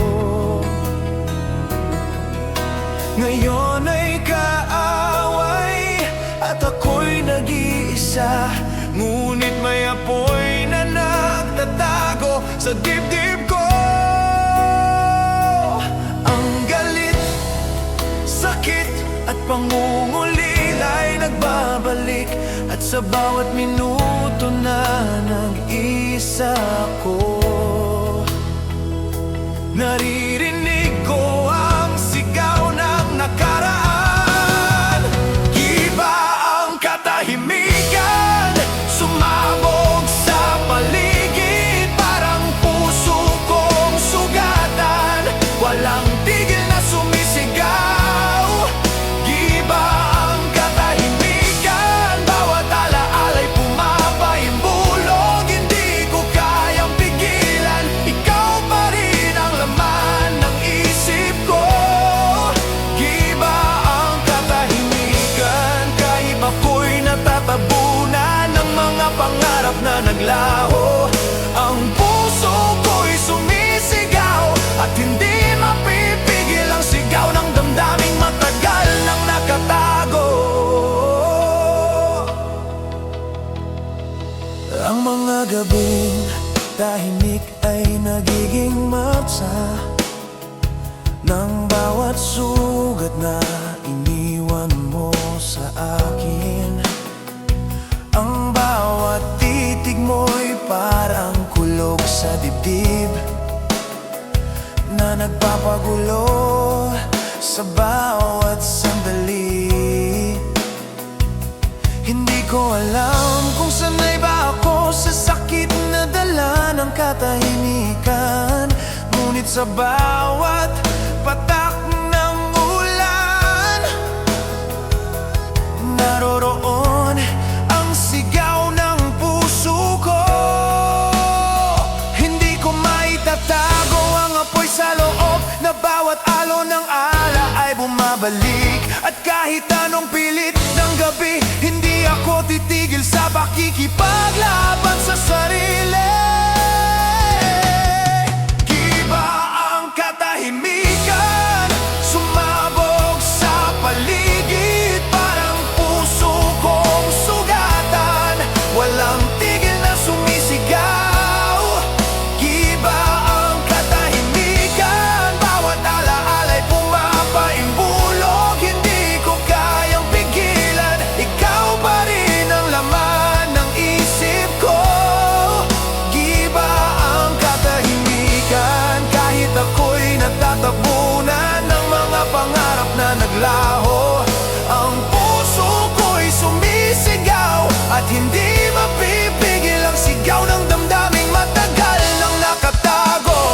ngayon ay kaaway, at ako'y nag-iisa. Ngunit may apoy na nagtatago sa dibdib ko. Ang galit, sakit at pangungulila'y nagbabalik, at sa bawat minuto na nag-iisa ko, naririnig ko ang sigaw ng nakaraan. Iba ang katahimikan, sumabog sa paligid, parang puso kong sugatan, walang tigil na sumisigaw. Iba ang katahimikan, bawat alaala'y pumapaimbulong, hindi ko kayang pigilan. Ikaw pa rin ang laman ng isip ko. Iba ang katahimikan, kahit ako'y natatabunan ng mga pangarap na naglaho. Ang puso ko'y sumisigaw, at hindi mapipigil ang sigaw ng damdaming matagal nang nakatago. Ang mga gabing tahimik ay nagiging matsa ng bawat sugat na iniwan mo sa akin. Ang bawat titig mo'y parang kulog sa dibdib na nagpapagulo sa bawat sandali. Hindi ko alam kung sanay ba ako sa sakit na dala ng katahimikan, ngunit sa bawat patak ng ulan, naroroon ang sigaw ng puso ko. Hindi ko maitatago ang apoy sa loob, na bawat alon ng ala ay bumabalik. At kahit anong pilit ng gabi, hindi ako titigil sa pakikipaglaban sa sarili. Iba ang katahimikan, sumabog sa paligid, parang puso kong sugatan, walang tigil na sumisigaw. Iba ang katahimikan, bawat alaala'y pumapaimbulong, hindi ko kayang pigilan. Ikaw pa rin ang laman ng isip ko. Iba ang katahimikan, kahit ako'y natatabunan ng mga pangarap na naglaho. Ang puso ko'y sumisigaw, at hindi mapipigil ang sigaw ng damdaming matagal nang nakatago.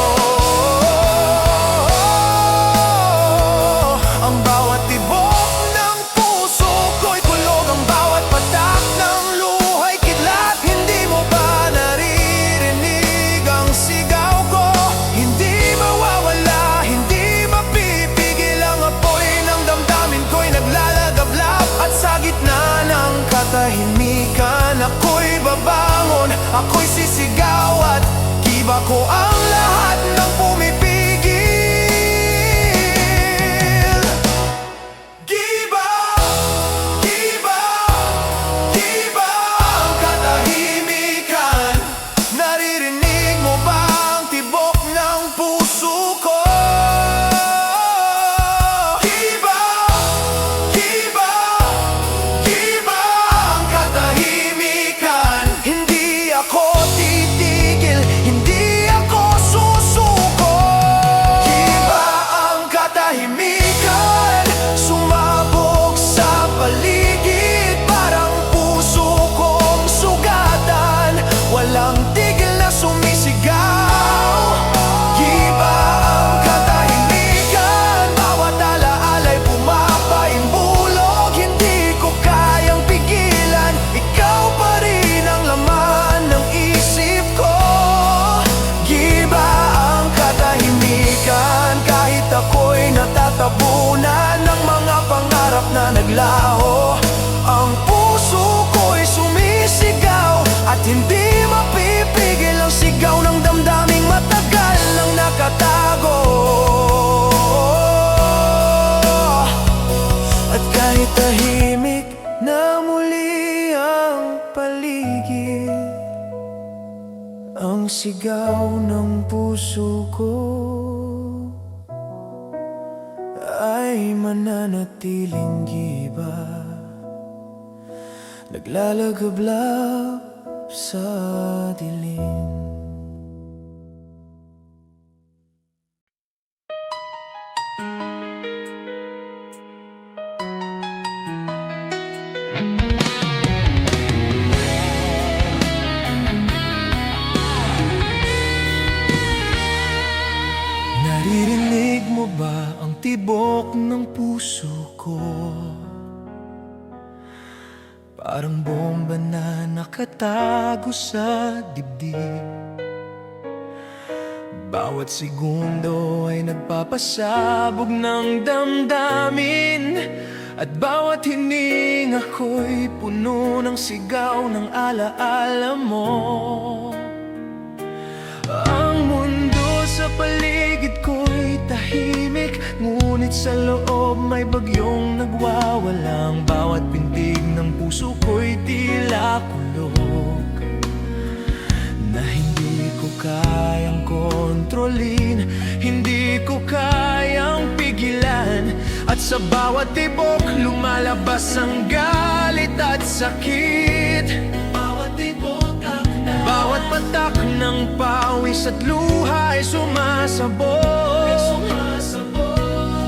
Ang bawat tibok ng puso ko'y kulog, ang bawat patak ng luha'y kidlat. Hindi mo ba naririnig ang sigaw ko? Hindi mawawala, hindi mapipigil ang apoy ng damdamin ko'y naglalagablab. At sa gitna ng katahimikan, ako'y babangon. ngayon ako'y sisigaw at giba ko ang lahat ng pumipigil. Giba, giba, giba ang katahimikan. Naririnig mo ba ang tibok ng puso ko? Giba, giba, giba ang katahimikan. Hindi ako titigil, hindi ako susuko. Giba ang katahimikan, sumabog sa paligid, parang puso kong sugatan, walang tigil na sumisigaw. Giba ang katahimikan, bawat alaala'y pumapaimbulog, hindi ko kayang pigilan, ikaw pa rin ang laman ng isip ko. Giba ang katahimikan, kahit ako'y natatabunan ng mga pangarap na naglaho, ang puso ko'y sumisigaw at hindi mapipigil ang sigaw ng damdaming matagal nang nakatago. At kahit tahimik na muli ang paligid, ang sigaw ng puso ko ay mananatiling giba, naglalagablab sa dilim. Naririnig mo ba ang tibok ng puso ko? Parang bomba na nakatago sa dibdib. Bawat segundo ay nagpapasabog ng damdamin, at bawat hininga ko'y puno ng sigaw ng alaala mo. Ang mundo sa paligid ko'y tahimik, ngunit sa loob may bagyong nagwawalang. Bawat pintig ng puso ko'y tila kulog, na hindi ko kayang kontrolin, hindi ko kayang pigilan. At sa bawat tibok lumalabas ang galit at sakit. Bawat patak ng pawis at luha ay sumasabog.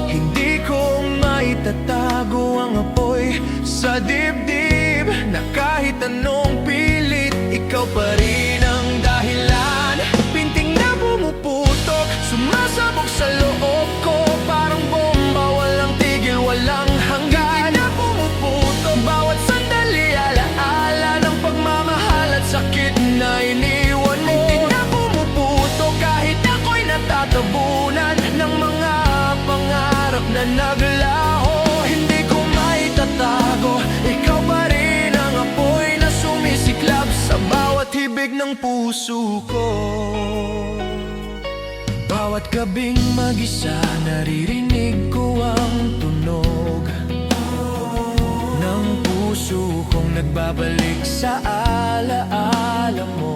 Hindi ko maitatago ang apoy sa dibdib, na kahit anong pilit, ikaw pa rin ang dahilan. Pinting na pumuputok, sumasabog sa loob ko, parang bomba, walang tigil, walang hanggan. Pinting na pumuputok, bawat sandali, alaala ng pagmamahal at sakit na iniwan mo. Pinting na pumuputok, kahit ako'y natatabunan ng mga pangarap na naglaho. Hindi ko maitatago, ikaw pa rin ang apoy na sumisiklab sa bawat hibig ng puso ko. Bawat gabing mag-isa, naririnig ko ang tunog ng puso kong nagbabalik sa alaala mo.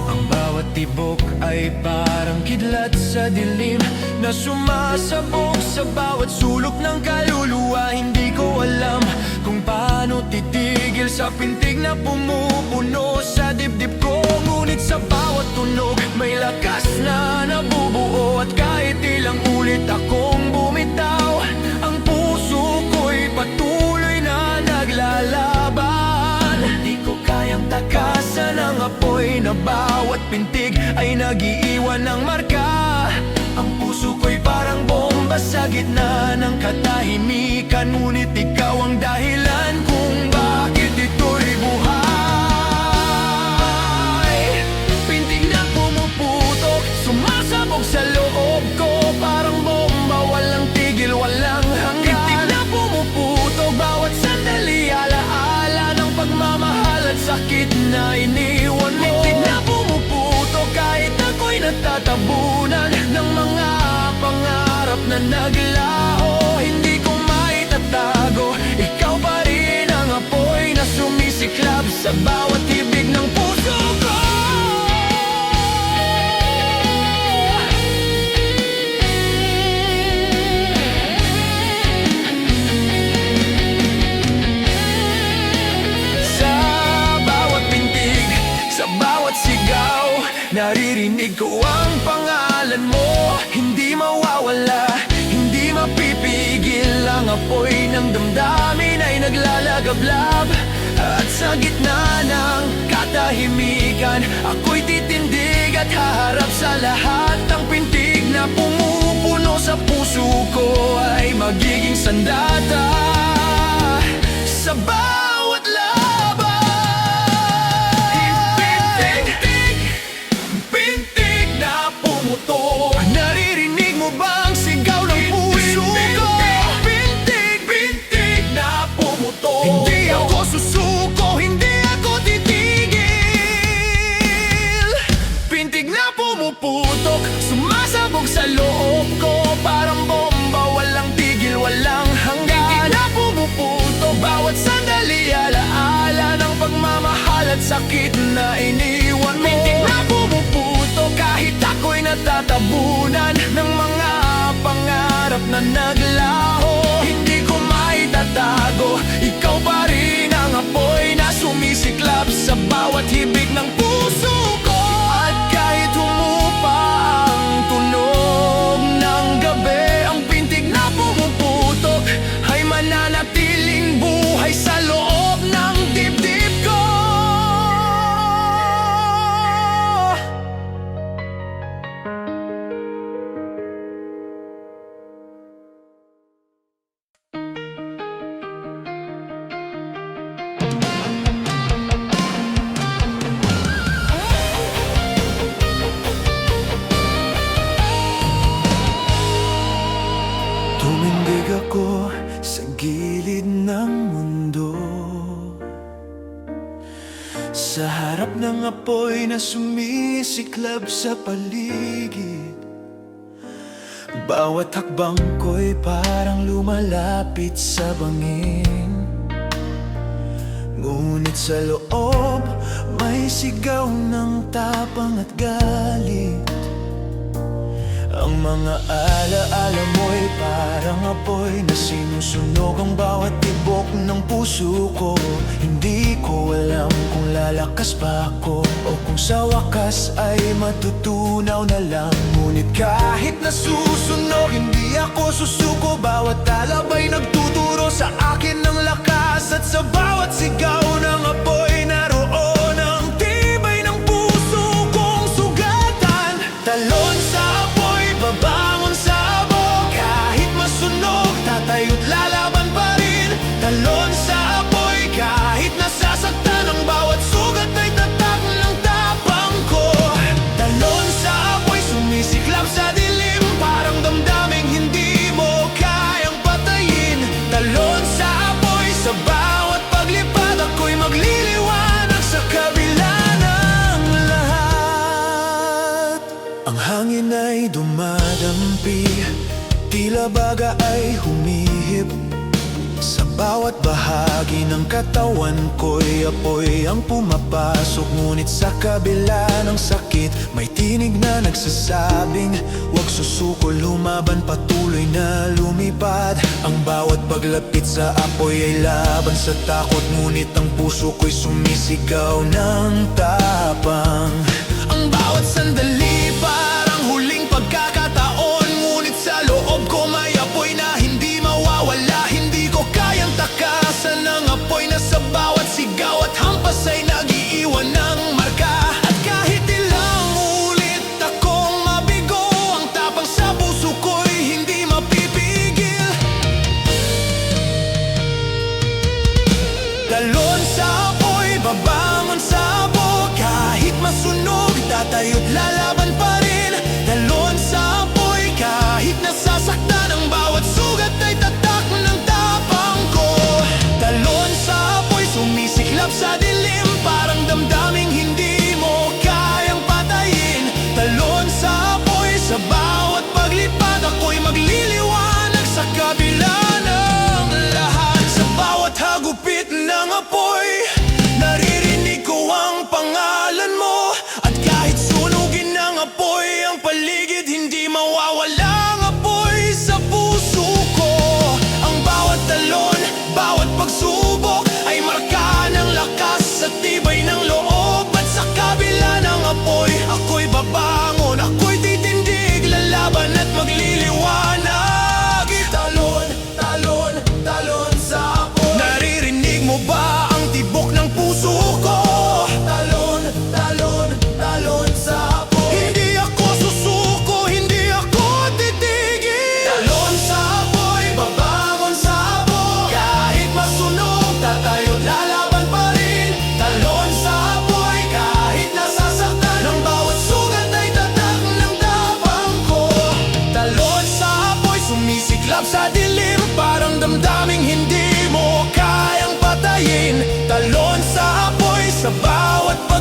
Ang bawat tibok ay parang kidlat sa dilim, na sumasabog sa bawat sulok ng kaluluwa. Hindi ko alam kung paano titigil sa pintig na pumupuno sa dibdib ko. Ngunit sa bawat tunog may lakas na nabubuo, at kahit ilang ulit akong bumitaw, ang puso ko'y patuloy na naglalaban. Hindi ko kayang takasan ang apoy, na bawat pintig ay nag-iiwan ng marka. Ang puso ko'y parang bomba sa gitna ng katahimikan, ngunit ikaw ang dahilan kung bakit ito'y buhay. Pintig na pumuputok, sumasabog sa loob ko, parang bomba, walang tigil, walang hanggan. Pintig na pumuputok, bawat sandali, alaala ng pagmamahal at sakit na iniwan mo. Tintig na pumuputok kahit ako'y natatabunan ng mga pangarap na naglaho. Hindi ko maitatago, ikaw pa rin ang apoy na sumisiklab sa bawat tibig ng puso ko. Naririnig ko ang pangalan mo, hindi mawawala, hindi mapipigil. Ang apoy ng damdamin ay naglalagablab. At sa gitna ng katahimikan, ako'y titindig at haharap sa lahat. Ang pintig na pumupuno sa puso ko ay magiging sandata sa bawat laban. Naririnig mo ba ang sigaw ng puso ko? Pintig, pintig na pumutok. Hindi ako susuko, hindi ako titigil. Pintig na pumuputok, sumasabog sa loob ko. Parang bomba, walang tigil, walang hanggan. Pintig na pumuputok, bawat sandali alaala ng pagmamahal at sakit na iniwan mo. Pintig na pumuputok kahit ako'y natatabunan ng mga pangarap na naglaho. Hindi ko maitatago, ikaw pa rin ang apoy na sumisiklab sa bawat hibig ng puso ko. At kahit humupa ang tunog ng gabi, ang pintig na pumuputok ay mananatiling buhay sa loob ng dibdib ko. Tumindig ako sa gilid ng mundo, sa harap ng apoy na sumisiklab sa paligid. Bawat hakbang ko'y parang lumalapit sa bangin. Ngunit sa loob may sigaw ng tapang at galit. Ang mga alaala mo'y parang apoy na sinusunog ang bawat tibok ng puso ko. Hindi ko alam kung lalakas pa ako o kung sa wakas ay matutunaw na lang. Ngunit kahit nasusunog, hindi ako susuko. Bawat alabay nagtuturo sa akin ng lakas. At sa bawat sigaw ng apoy naroon ang tibay ng puso kong sugatan. Talon sa babangon sa abog, kahit masunog, tatayo't lalaban pa rin. Talon sa apoy, kahit nasasaktan ang bawat sugat ay tatak ng tapang ko. Talon sa apoy, sumisiklab sa dilim, parang damdaming hindi mo kayang patayin. Talon sa apoy, sa bawat paglipad ako'y magliliwanag sa kabila ng lahat. Ang hangin ay dumadampi, tila baga ay humihip. Sa bawat bahagi ng katawan ko'y apoy ang pumapasok. Ngunit sa kabila ng sakit, may tinig na nagsasabing huwag susuko, lumaban, patuloy na lumipad. Ang bawat paglapit sa apoy ay laban sa takot. Ngunit ang puso ko'y sumisigaw ng tapang. Ang bawat sandali parang huling pagkakataon. Ngunit sa loob ko may apoy na hindi mawawala. Hindi ko kayang takasan ang apoy na sa bawat sigaw at hampas ay nag-iiwan ng marka. At kahit ilang ulit akong mabigo, ang tapang sa puso ko'y hindi mapipigil. Talon sa apoy, babangon sa abog, kahit masunog, tatayo't lalaban pa rin. Talon sa apoy, kahit nasasaktan ang bawat sugat ay tatak ng tapang ko. Talon sa apoy, sumisiklab sa dilim, parang damdam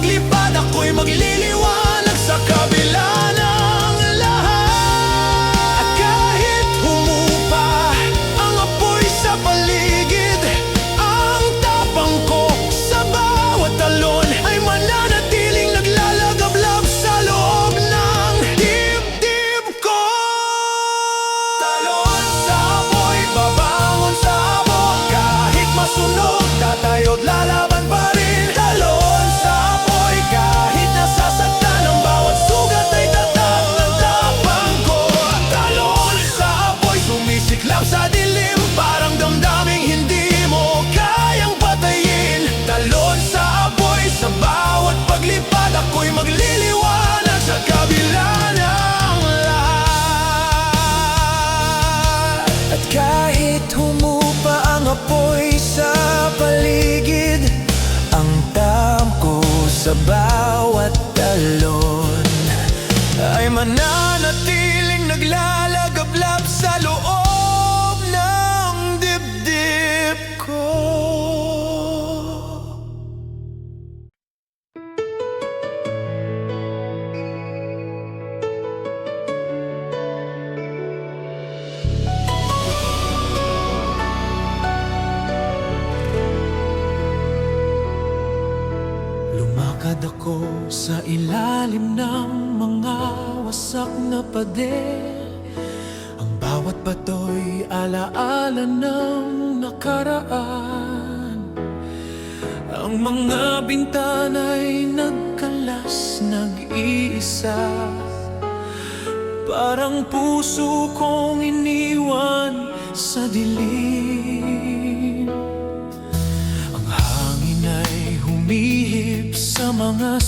paglipad ako'y magliliwanag sa kabila ng lahat. At kahit humupa ang apoy sa paligid, ang tapang ko sa bawat talon ay mananatiling naglalagablab sa loob ng dibdib ko. Talon sa apoy, babangon sa abot, kahit masunog, tatayo't lalaban pa rin. Talon sa apoy, kahit nasasaktan ang bawat sugat ay tatak ng tapang ko. Talon sa apoy, sumisiklab sa dilim, parang damdaming hindi mo kayang patayin. Talon sa apoy, sa bawat paglipad ako'y magliliwanag sa kabila ng lahat. At kahit humupa ang apoy sa paligid, ang tamko sa bawat talon ay mananatiling naglalagablab sa loob ng dibdib ko. Lumakad ako sa ilalim ng mga wasak na pader. Ang bawat bato'y alaala ng nakaraan. Ang mga bintana'y nagkalas, nag-iisa, parang puso kong iniwan sa dilim. Ang hangin ay humihip sa mga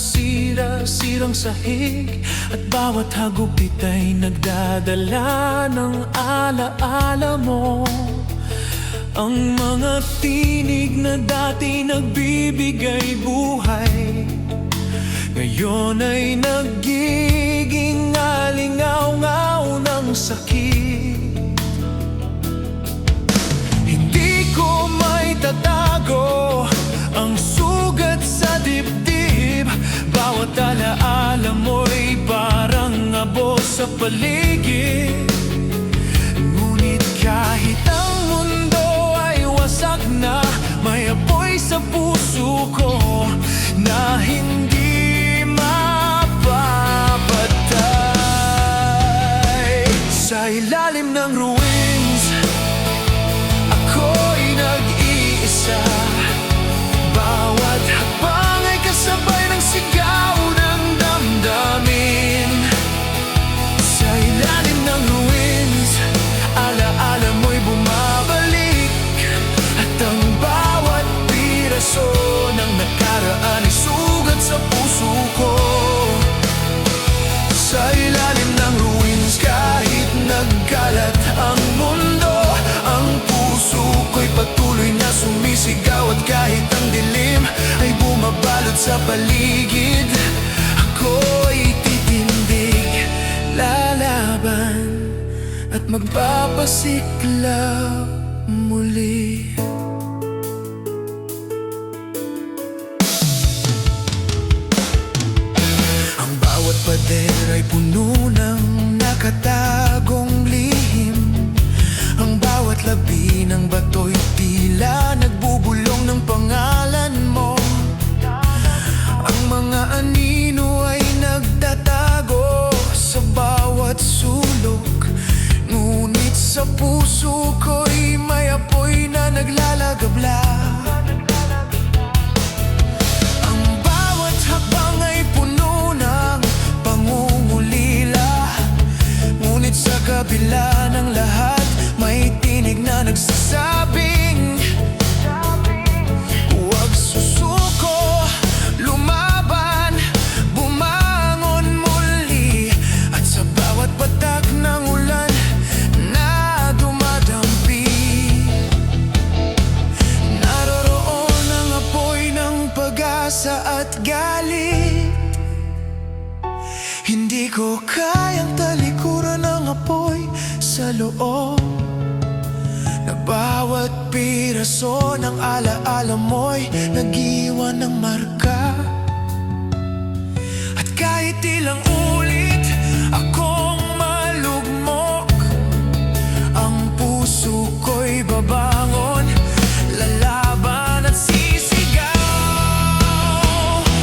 sirang sahig, at bawat hagupit ay nagdadala ng alaala mo. Ang mga tinig na dati nagbibigay buhay, ngayon ay nagiging alingaw-ngaw ng sakit. Hindi ko may tatago ang sugat sa dibdib, bawat alaala mo'y parang abo sa paligid. Ngunit kahit ang mundo ay wasak na, may apoy sa puso ko na hindi mapapatay. Sa ilalim ng ruins, ako'y nag-iisa. Bawat hakbang ay kasabay ng sigaw ng damdamin. Sa ilalim ng ruins, alaala mo'y bumabalik, at ang bawat piraso ng nakaraan ay sugat sa puso ko. Sa ilalim ng ruins, kahit nagkalat ang mundo, ang puso ko'y patuloy na sumisigaw. At kahit ang dilim ay bumabalot sa paligid, ako'y titindig, lalaban at magpapasiklab muli. Ang bawat pader ay puno ng nakatagong lihim. Ang bawat labi ng bato'y tila nagbubulong ng pangalan mo. Ang mga anino ay nagtatago sa bawat sulok, ngunit sa puso ko'y may apoy na naglalagablab. Ang bawat hakbang ay puno ng pangungulila, ngunit sa kabila ng lahat may tinig na nagsasabing, huwag susuko, lumaban, bumangon muli. At sa bawat patak ng ulan na dumadampi, naroroon ang apoy ng pag-asa at galit. Hindi ko kayang talikuran ang apoy sa loob, na bawat piraso ng alaala mo'y nag-iwan ng marka. ilang ulit akong malugmok, ang puso ko'y babangon, lalaban at sisigaw.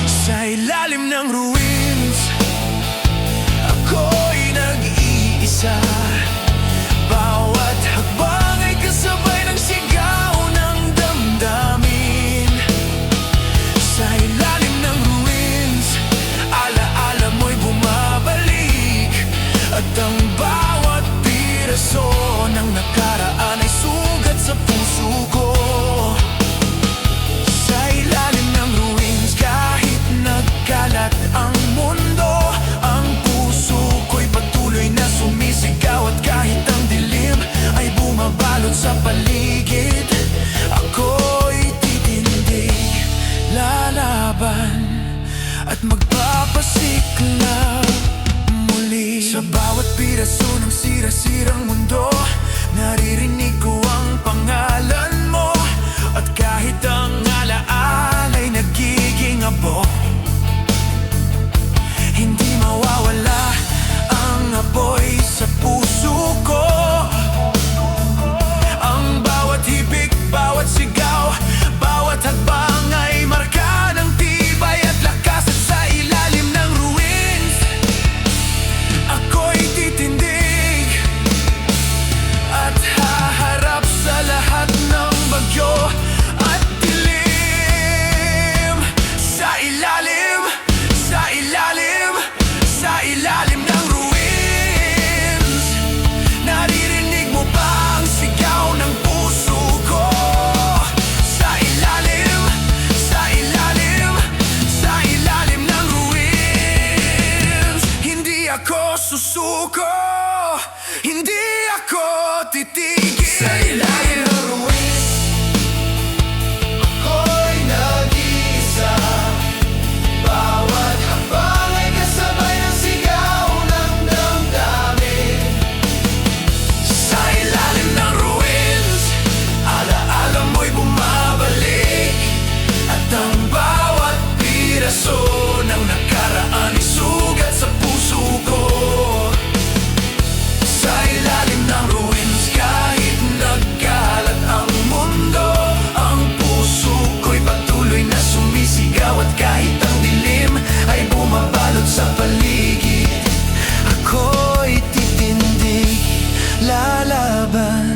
Sa ilalim ng ruins, ako'y nag-iisa. Bawat hakbang ay kasabay ng sigaw ng damdamin. Sa ilalim ng ruins, alaala mo'y bumabalik, at ang bawat piraso ng nakaraan ay sugat sa puso ko. Sa ilalim ng ruins, kahit nagkalat ang mundo, ang puso ko'y patuloy na sumisigaw. At kahit ang dilim ay bumabalot sa paligid, ako'y titindig, lalaban at magpapasiklab muli. Sa bawat piraso ng sira-sirang mundo, naririnig ko ang pangalan mo. At kahit ang alaala'y nagiging abo, hindi mawawala ang apoy sa puso ko. Ang bawat hibik, bawat sigaw, bawat hakbang ay marka ng tibay at lakas. At sa ilalim ng ruins, ako'y titindig at haharap sa lahat ng bagyo at dilim. Sa ilalim, sa ilalim, sa ilalim ng ruins, naririnig mo ba ang sigaw ng puso ko? Sa ilalim, sa ilalim, sa ilalim ng ruins, hindi ako susuko, hindi ako titigil. Sa ilalim ng ruins, ako'y nag-iisa. Bawat hakbang ay kasabay ng sigaw ng damdamin. Sa ilalim ng ruins, alaala mo'y bumabalik, at ang bawat piraso ng nakaraan ay sugat sa puso ko. Sa ilalim ng ruins, kahit nagkalat ang mundo, ang puso ko'y patuloy na sumisigaw. At kahit ang dilim ay bumabalot sa paligid, ako'y titindig, lalaban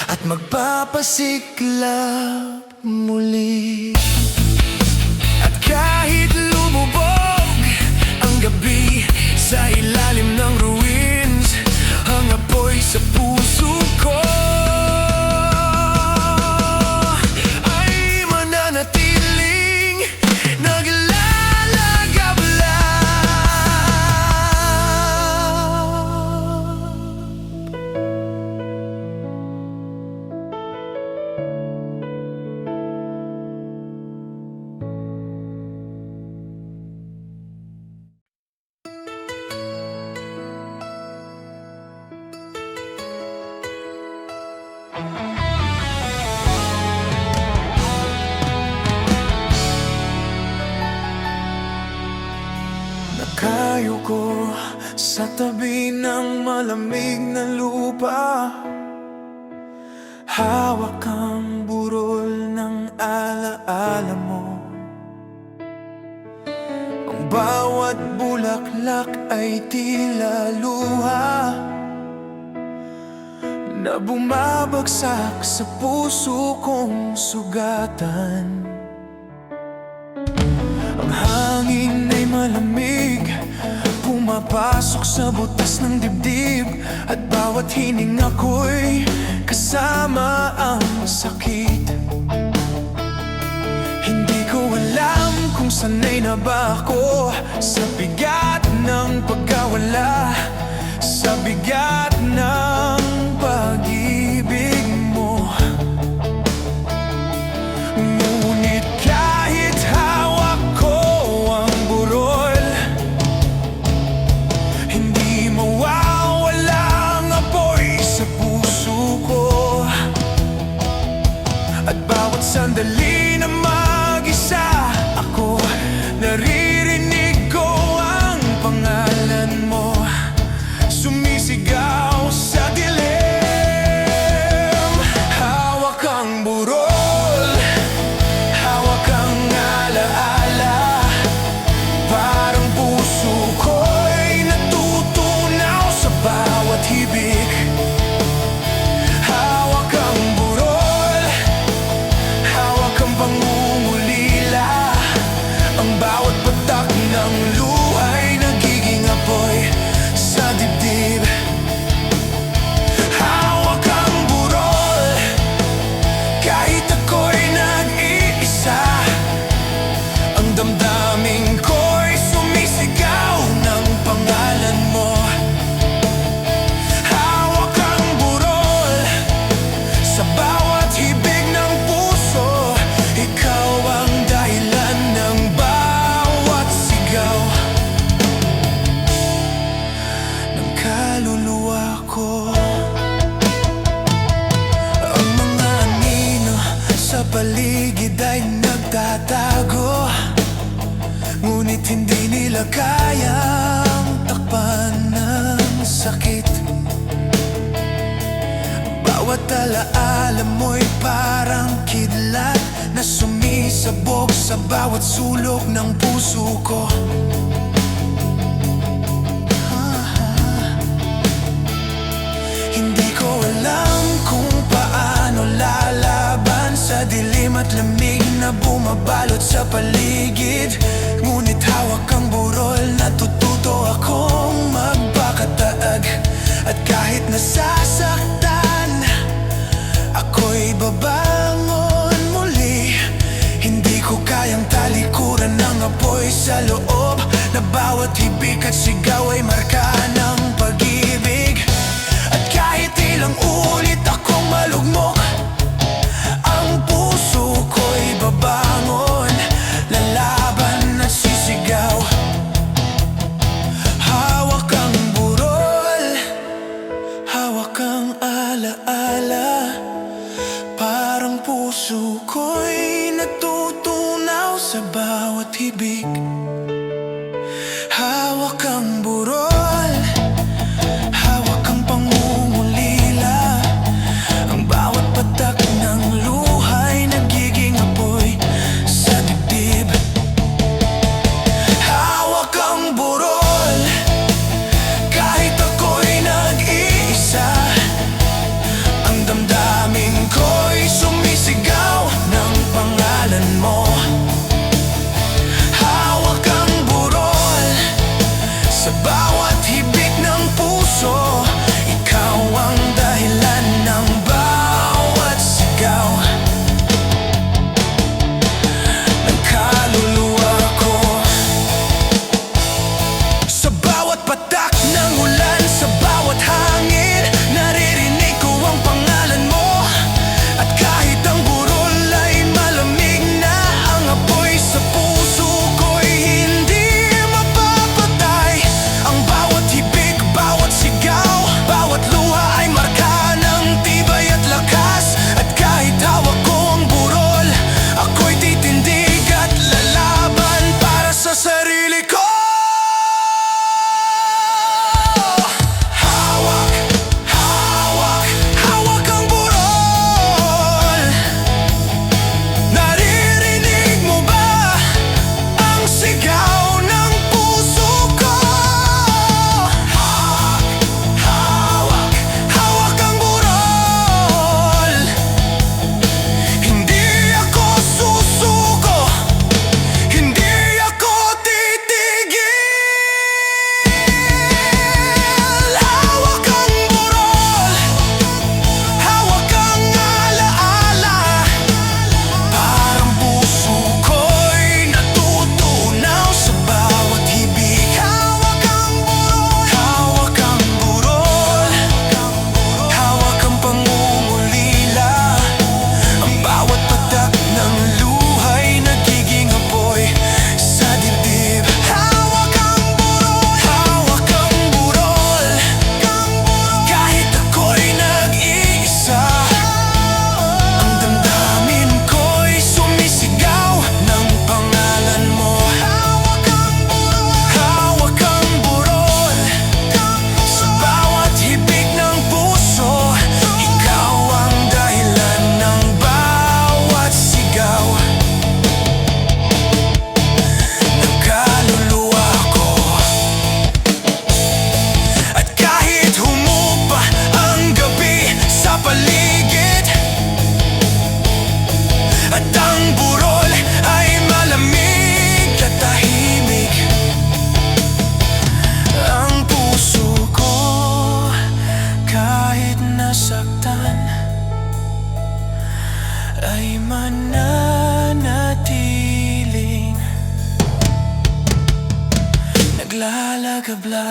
at magpapasiklab muli. At kahit lumubog ang gabi, sa ilalim ng ruins, ang apoy sa puso ko ay mananatiling naglalagablab. Nakayuko sa tabi ng malamig na lupa, hawak ang burol ng alaala mo. Ang bawat bulaklak ay tila luha na bumabagsak sa puso kong sugatan. Ang hangin ay malamig, pumapasok sa butas ng dibdib, at bawat hininga ko'y kasama ang sakit. Hindi ko alam kung sanay na ba ako sa bigat ng pagkawala, sa bigat ng pag-ibig mo. Ngunit kahit hawak ko ang burol, hindi mawawala ang apoy sa puso ko. At bawat sandali na mag-isa ako, naririnig ko ang nagtatago, ngunit hindi nila kayang takpan ng sakit. Bawat alaala mo'y parang kidlat na sumisabog sa bawat sulok ng puso ko. Hindi ko alam kung paano lalaban sa dilim at lamig na bumabalot sa paligid. Ngunit hawak ang burol, natututo akong magpakataag. At kahit nasasaktan, ako'y babangon muli. Hindi ko kayang talikuran ng apoy sa loob, na bawat hibik at sigaw ay marka ng pag-ibig. At kahit ilang ulit akong malugmok, ang puso ko'y babangon, lalaban at sisigaw. Hawak ang burol, hawak ang alaala, parang puso ko'y natutunaw sa bawat hibig. Hawak ang burol, hawak ang pangungulila, ang bawat patak ng luha'y nagiging apoy sa dibdib. Hawak ang burol, kahit ako'y nag-iisa, ang damdamin ko'y sumisigaw ng pangalan mo. Hawak ang burol, sa bawat hibik ng puso, ikaw ang dahilan ng bawat sigaw ng kaluluwa ko. Sa bawat patak ng ulan, sa bawat hangin, naririnig ko ang pangalan mo. At kahit ang burol ay malamig na, ang apoy sa puso ko'y hindi mapapatay. Ang bawat hibig, bawat sigaw, bawat luha ay marka ng tibay at lakas. At kahit hawak ko ang burol, ako'y titindig at lalaban para sa sarili ko. Hawak, hawak, hawak ang burol. Naririnig mo ba ang sigaw ng puso ko? Hawak, hawak, hawak ang burol. Hindi ako susuko, hindi ako titigil. Hawak ang burol, hawak ang alaala, parang puso ko'y natutunaw sa bawat hibig. Hawak ang burol, hawak ang burol, hawak ang pangungulila, ang bawat patak ng luha'y nagiging apoy sa dibdib. Hawak ang burol, kahit ako'y nag-iisa, ang damdamin ko'y sumisigaw ng pangalan mo. Hawak ang burol, sa bawat hibig ng puso, ikaw ang dahilan ng bawat sigaw ng kaluluwa ko. At kahit humupa ang gabi sa paligid, at ang burol ay malamig at tahimik, ang puso ko kahit nasaktan ay mananatiling naglalagabla.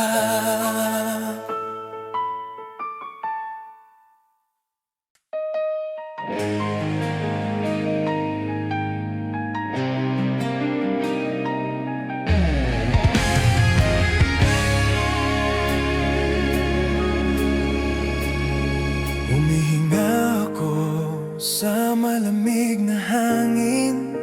Humihinga ako sa malamig na hangin,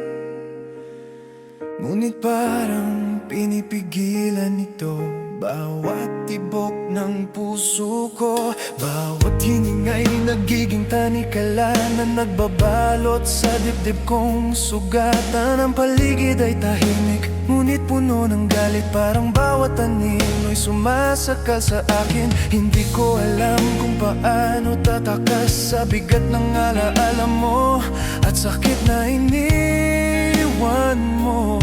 Ngunit parang pinipigilan ito bawat tibok ng puso ko. Bawat hininga'y nagiging tanikala na nagbabalot sa dibdib kong sugatan. Ang paligid ay tahimik, ngunit puno ng galit. Parang bawat animo'y sumasakal sa akin. Hindi ko alam kung paano tatakas sa bigat ng alaala mo at sakit na iniwan mo.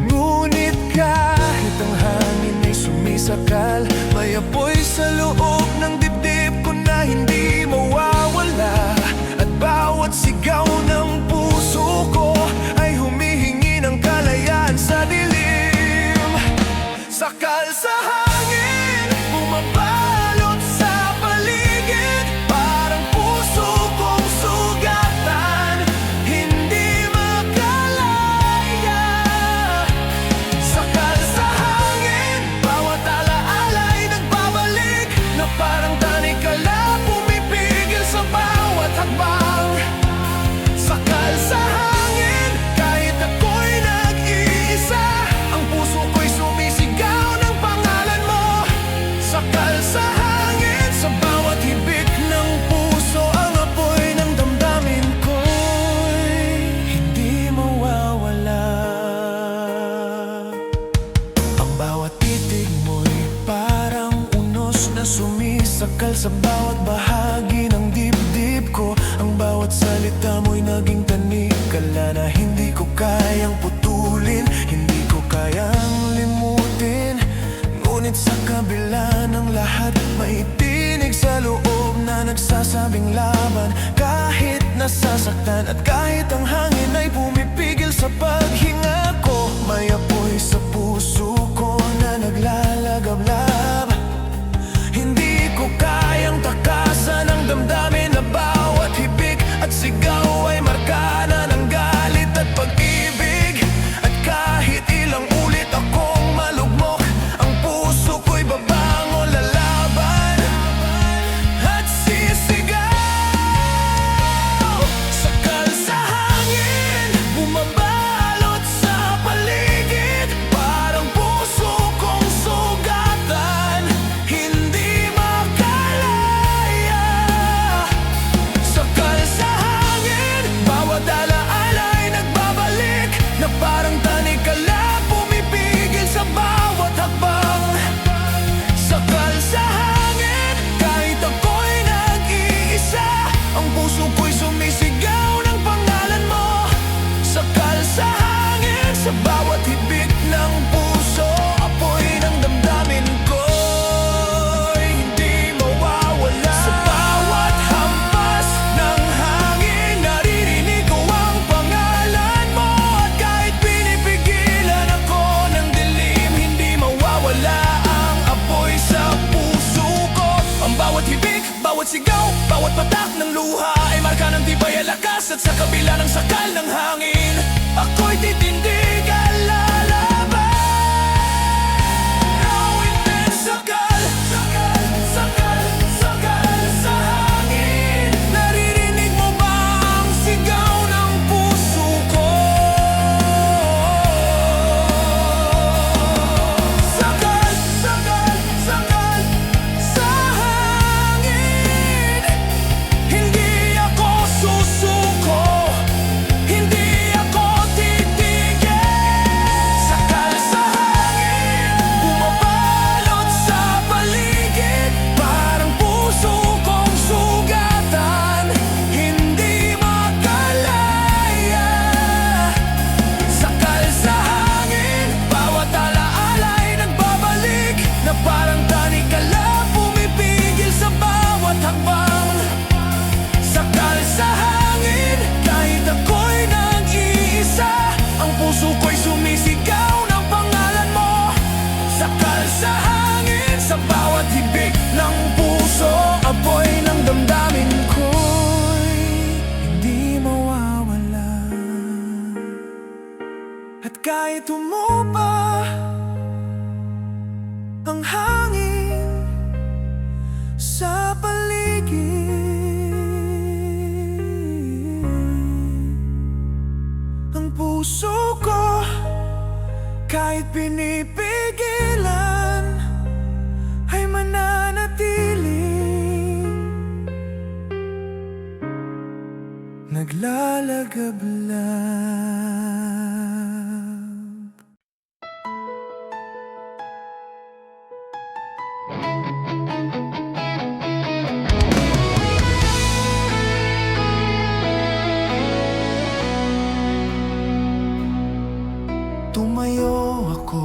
Ngunit kahit ang hangin ay sumisakal, may apoy sa loob ng dibdib ko na hindi mawawala. At bawat sigaw ng puso ko ay humihingi ng kalayaan sa dilim. Sakal sa hangin, bumabalot sa paligid, parang puso kong sugatan, hindi makalaya. Sakal sa hangin, bawat alaala'y nagbabalik, na parang tanikala pumipigil sa bawat hakbang. Sakal sa hangin, kahit ako'y nag-iisa, ang puso ko'y sumisigaw ng pangalan mo. Sakal sa hangin, sa bawat hibik ng puso, ang apoy ng damdamin ko'y hindi mawawala. Ang bawat titig mo'y parang unos na sumisakal sa bawat bahagi ng dibdib ko. Ang bawat salita mo'y naging tanikala na hindi ko kayang putulin, hindi ko kayang limutin. Ngunit sa kabila ng lahat, may tinig sa loob na nagsasabing laban. Kahit nasasaktan at kahit ang hangin ay pumipigil sa paghinga ko, may apoy sa puso ko na naglalagablab. Hindi ko kayang takasan ang damdamin na bawat hibik at sigaw ay marka na ng galit at pag-ibig. At kahit ilang ulit akong malugmok, ang puso ko'y babangon, lalaban at sisigaw. Sakal sa hangin, bumabalot sa paligid, parang puso kong sugatan, hindi makalaya. Sakal sa hangin, bawat alaala'y nagbabalik, na parang tanikala pumipigil sa bawat hakbang. Sakal sa hangin, kahit ako'y nag-iisa, ang puso ko'y sumisigaw ng pangalan mo. Sakal sa hangin, sa bawat hibik ng puso, apoy ng damdamin ko'y hindi mawawala. Sa bawat hampas ng hangin, naririnig ko ang pangalan mo. At kahit pinipigilan ako ng dilim, hindi mawawala ang apoy sa puso ko. Ang bawat hibik, bawat sigaw, bawat patak ng luha ay marka ng tibay at lakas. At sa kabila ng sakal ng hangin, ako'y titindig at lalaban. Awit din sakal, sakal, sakal, sakal sa hangin. Naririnig mo ba ang sigaw ng puso ko? Sakal, sakal, sakal sa hangin. Hindi ako susuko, hindi ako titigil. Sakal sa hangin, bumabalot sa paligid, parang puso kong sugatan, hindi makalaya. Sakal sa hangin, bawat alaala'y nagbabalik, na parang tanikala pumipigil sa bawat hakbang. Sakal sa hangin, kahit ako'y nag-iisa, ang puso ko'y sumisigaw ng pangalan mo. Sakal sa hangin, sa bawat hibik ng puso, apoy ng damdamin ko'y hindi mawawala. At kahit humupa ang hangin sa paligid, puso ko, kahit pinipigilan, ay mananatiling naglalagab lang. Tumayo ako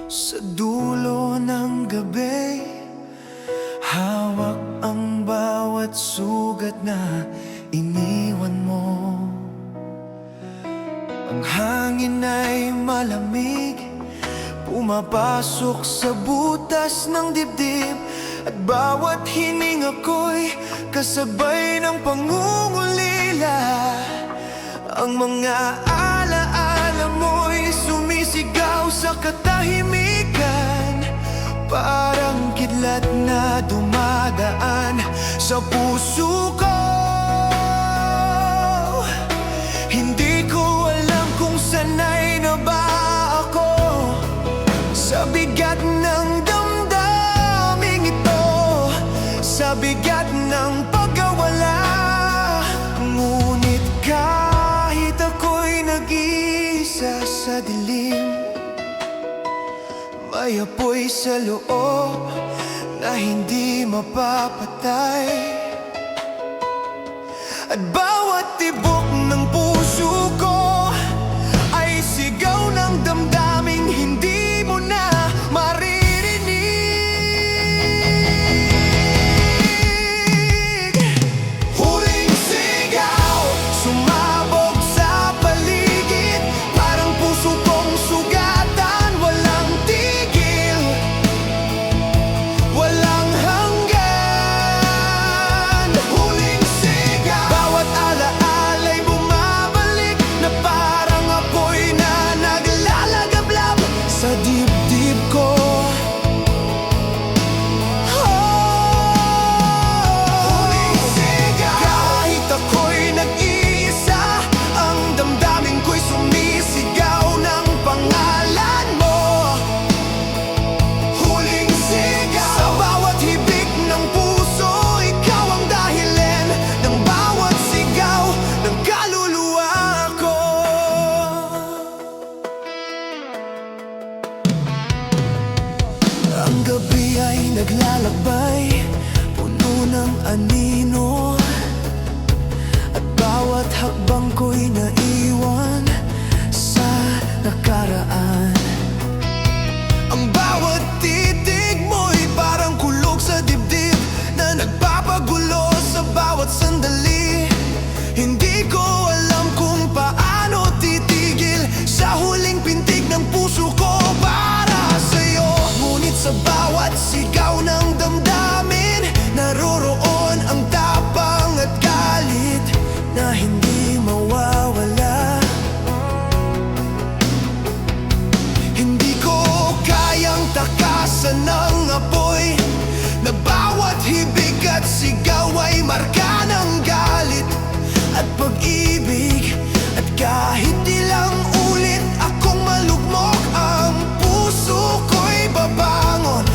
sa dulo ng gabi, hawak ang bawat sugat na iniwan mo. Ang hangin ay malamig, pumapasok sa butas ng dibdib, at bawat hininga ko'y kasabay ng pangungulila. Ang mga alaala mo'y sumisigaw sa katahimikan, parang kidlat na dumadaan sa puso ko. Hindi ko alam kung sanay na ba ako sa bigat ng damdaming ito, sa bigat ng pagkawala. Ngunit kahit ako'y nag-iisa sa dilim, may apoy sa loob na hindi mapapatay, at bawat tibok ng puso ko ay sigaw ng damdaming hindi mo na maririnig. Huling sigaw, sumabog sa paligid, parang puso kong sugatan, walang tigil, walang hanggan. Huling sigaw, bawat alaala'y bumabalik na parang apoy na naglalagablab sa dibdib ko. Huling sigaw, kahit ako'y nag-iisa, ang damdamin ko'y sumisigaw ng pangalan mo. Huling sigaw, sa bawat hibik ng puso, ikaw ang dahilan ng bawat sigaw ng kaluluwa ko. Ang gabi ay naglalakbay, puno ng anino, at bawat hakbang ko'y naiwan sa nakaraan. Ang bawat titig mo'y parang kulog sa dibdib na nagpapagulo sa bawat sandali. Hindi ko alam kung paano titigil sa huling pintig ng puso ko para sa'yo. Ngunit sa bawat sigaw ng damdamin, naroroon ang tapang at galit na hindi mawawala. Hindi ko kayang takasan ng apoy na bawat hibig at sigaw ay marka ng galit at pag-ibig. At kahit ilang ulit akong malugmok, ang puso ko'y babangon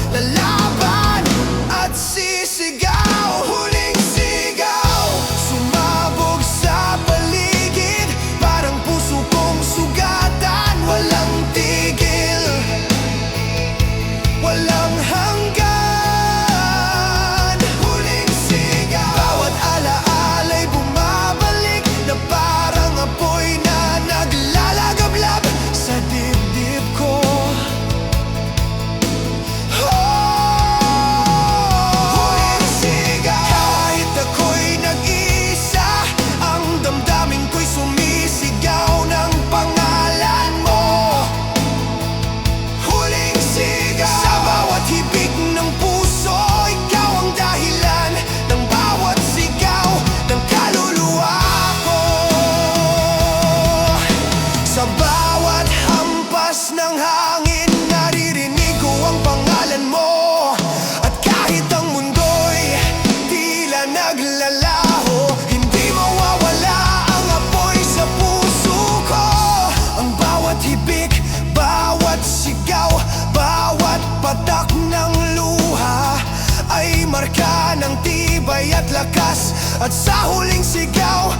At sa huling sigaw